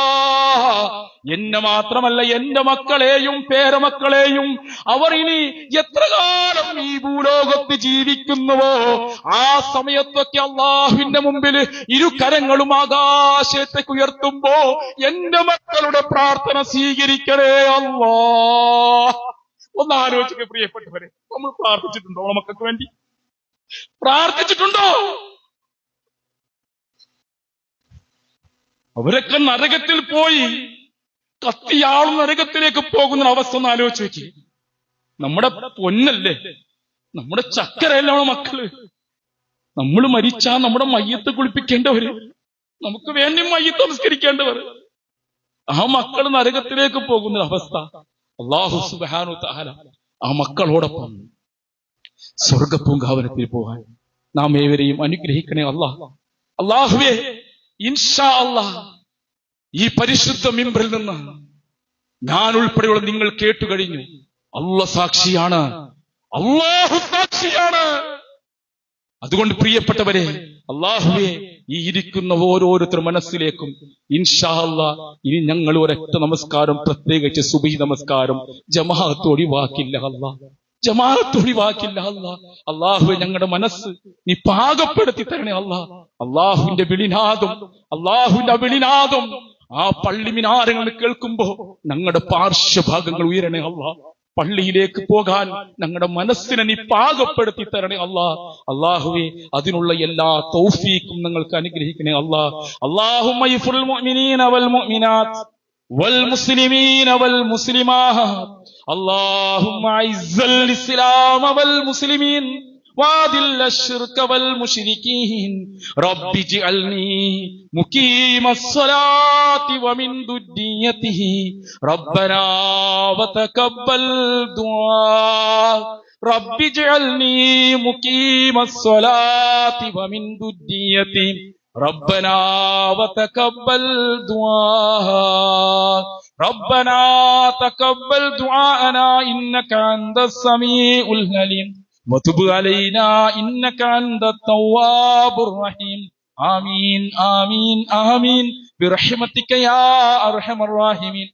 എന്നെ മാത്രമല്ല എന്റെ മക്കളെയും പേരമക്കളെയും, അവർ ഇനി എത്ര കാലം ഈ ഭൂലോകത്ത് ജീവിക്കുന്നുവോ ആ സമയത്തൊക്കെ അള്ളാഹുവിന്റെ മുമ്പിൽ ഇരുകരങ്ങളും ആകാശത്തേക്ക് ഉയർത്തുമ്പോ എന്റെ മക്കളുടെ പ്രാർത്ഥന സ്വീകരിക്കണേ അല്ലാ. ഒന്ന് ആലോചിക്കുക പ്രിയപ്പെട്ടവരെ, നമ്മൾ പ്രാർത്ഥിച്ചിട്ടുണ്ടോ? നമ്മുടെ മക്കൾക്ക് വേണ്ടി പ്രാർത്ഥിച്ചിട്ടുണ്ടോ? അവരൊക്കെ നരകത്തിൽ പോയി കത്തിയാളും നരകത്തിലേക്ക് പോകുന്ന അവസ്ഥ ഒന്ന് ആലോചിച്ച് വെച്ച്. നമ്മുടെ പൊന്നല്ലേ, നമ്മുടെ ചക്കരയല്ല നമ്മുടെ മക്കള്. നമ്മൾ മരിച്ചാൽ നമ്മുടെ മയ്യത്ത് കുളിപ്പിക്കേണ്ടവര്, നമുക്ക് വേണ്ടി മയ്യത്ത് നമസ്കരിക്കേണ്ടവർ, ആ മക്കൾ നരകത്തിലേക്ക് പോകുന്ന അവസ്ഥ. അല്ലാഹു സുബ്ഹാനഹു തആല ആ മക്കളോടൊപ്പം സ്വർഗപൂങ്കാവനത്തിൽ പോകാൻ നാം ഏവരെയും അനുഗ്രഹിക്കണേ അല്ലാഹ്. അല്ലാഹുവേ, ഇൻഷാ അല്ലാഹ് ഈ പരിശുദ്ധ മിമ്പറിൽ നിന്ന് ഞാൻ ഉൾപ്പെടെയുള്ള നിങ്ങൾ കേട്ടുകഴിഞ്ഞു. അല്ലാഹ് സാക്ഷിയാണ്, അല്ലാഹു സാക്ഷിയാണ്. അതുകൊണ്ട് പ്രിയപ്പെട്ടവരെ, അല്ലാഹുവേ, ഈ ഇരിക്കുന്ന ഓരോരുത്തർ മനസ്സിലേക്കും ഇൻഷാ അല്ലാഹ് ഇനി ഞങ്ങൾ ഒരൊറ്റ നമസ്കാരം, പ്രത്യേകിച്ച് സുബഹി നമസ്കാരം ജമാഅത്ത് ഒഴിവാക്കില്ല അല്ലാഹ്, ജമാഅത്ത് ഒഴിവാക്കില്ല അല്ലാഹ്. അല്ലാഹുവേ, ഞങ്ങളുടെ മനസ്സ് നീ പാകപ്പെടുത്തി തരണേ അല്ലാഹ്. അല്ലാഹുവിന്റെ വിളിനാദം, അല്ലാഹുവിന്റെ വിളിനാദം ആ പള്ളി മിനാരങ്ങൾ കേൾക്കുമ്പോ ഞങ്ങളുടെ പാർശ്വഭാഗങ്ങൾ ഉയരണേ അല്ലാഹ്. പള്ളിയിലേക്ക് പോകാൻ ഞങ്ങളുടെ മനസ്സിനെ നീ പാകപ്പെടുത്തി തരണേ അല്ലാഹ്. അല്ലാഹുവേ, അതിനുള്ള എല്ലാ തൗഫീഖും ഞങ്ങൾക്ക് അനുഗ്രഹിക്കണേ അല്ലാഹ്. അല്ലാഹുമ്മ യഗ്ഫിറുൽ മുഅ്മിനീന വൽ മുഅ്മിനാത്ത് വൽ മുസ്ലിമീന വൽ മുസ്ലിമാത്ത്. അല്ലാഹുമ്മ അഇസ്സൽ ഇസ്ലാമ വൽ മുസ്ലിമീൻ وَأَذِلَّ الشِّرْكَ وَالْمُشْرِكِينَ رَبِّ اجْعَلْنِي مُقِيمَ الصَّلَاةِ وَمِنْ ذُرِّيَّتِهِ رَبَّنَا وَتَقَبَّلْ دُعَاءِ رَبِّ اجْعَلْنِي مُقِيمَ الصَّلَاةِ وَمِنْ ذُرِّيَّتِهِ رَبَّنَا وَتَقَبَّلْ دُعَاءِ رَبَّنَا تَقَبَّلْ دُعَاءَنَا إِنَّكَ أَنْتَ السَّمِيعُ الْعَلِيمُ وتب علينا إنك أنت التواب الرحيم. آمين آمين آمين برحمتك يا أرحم الراحمين.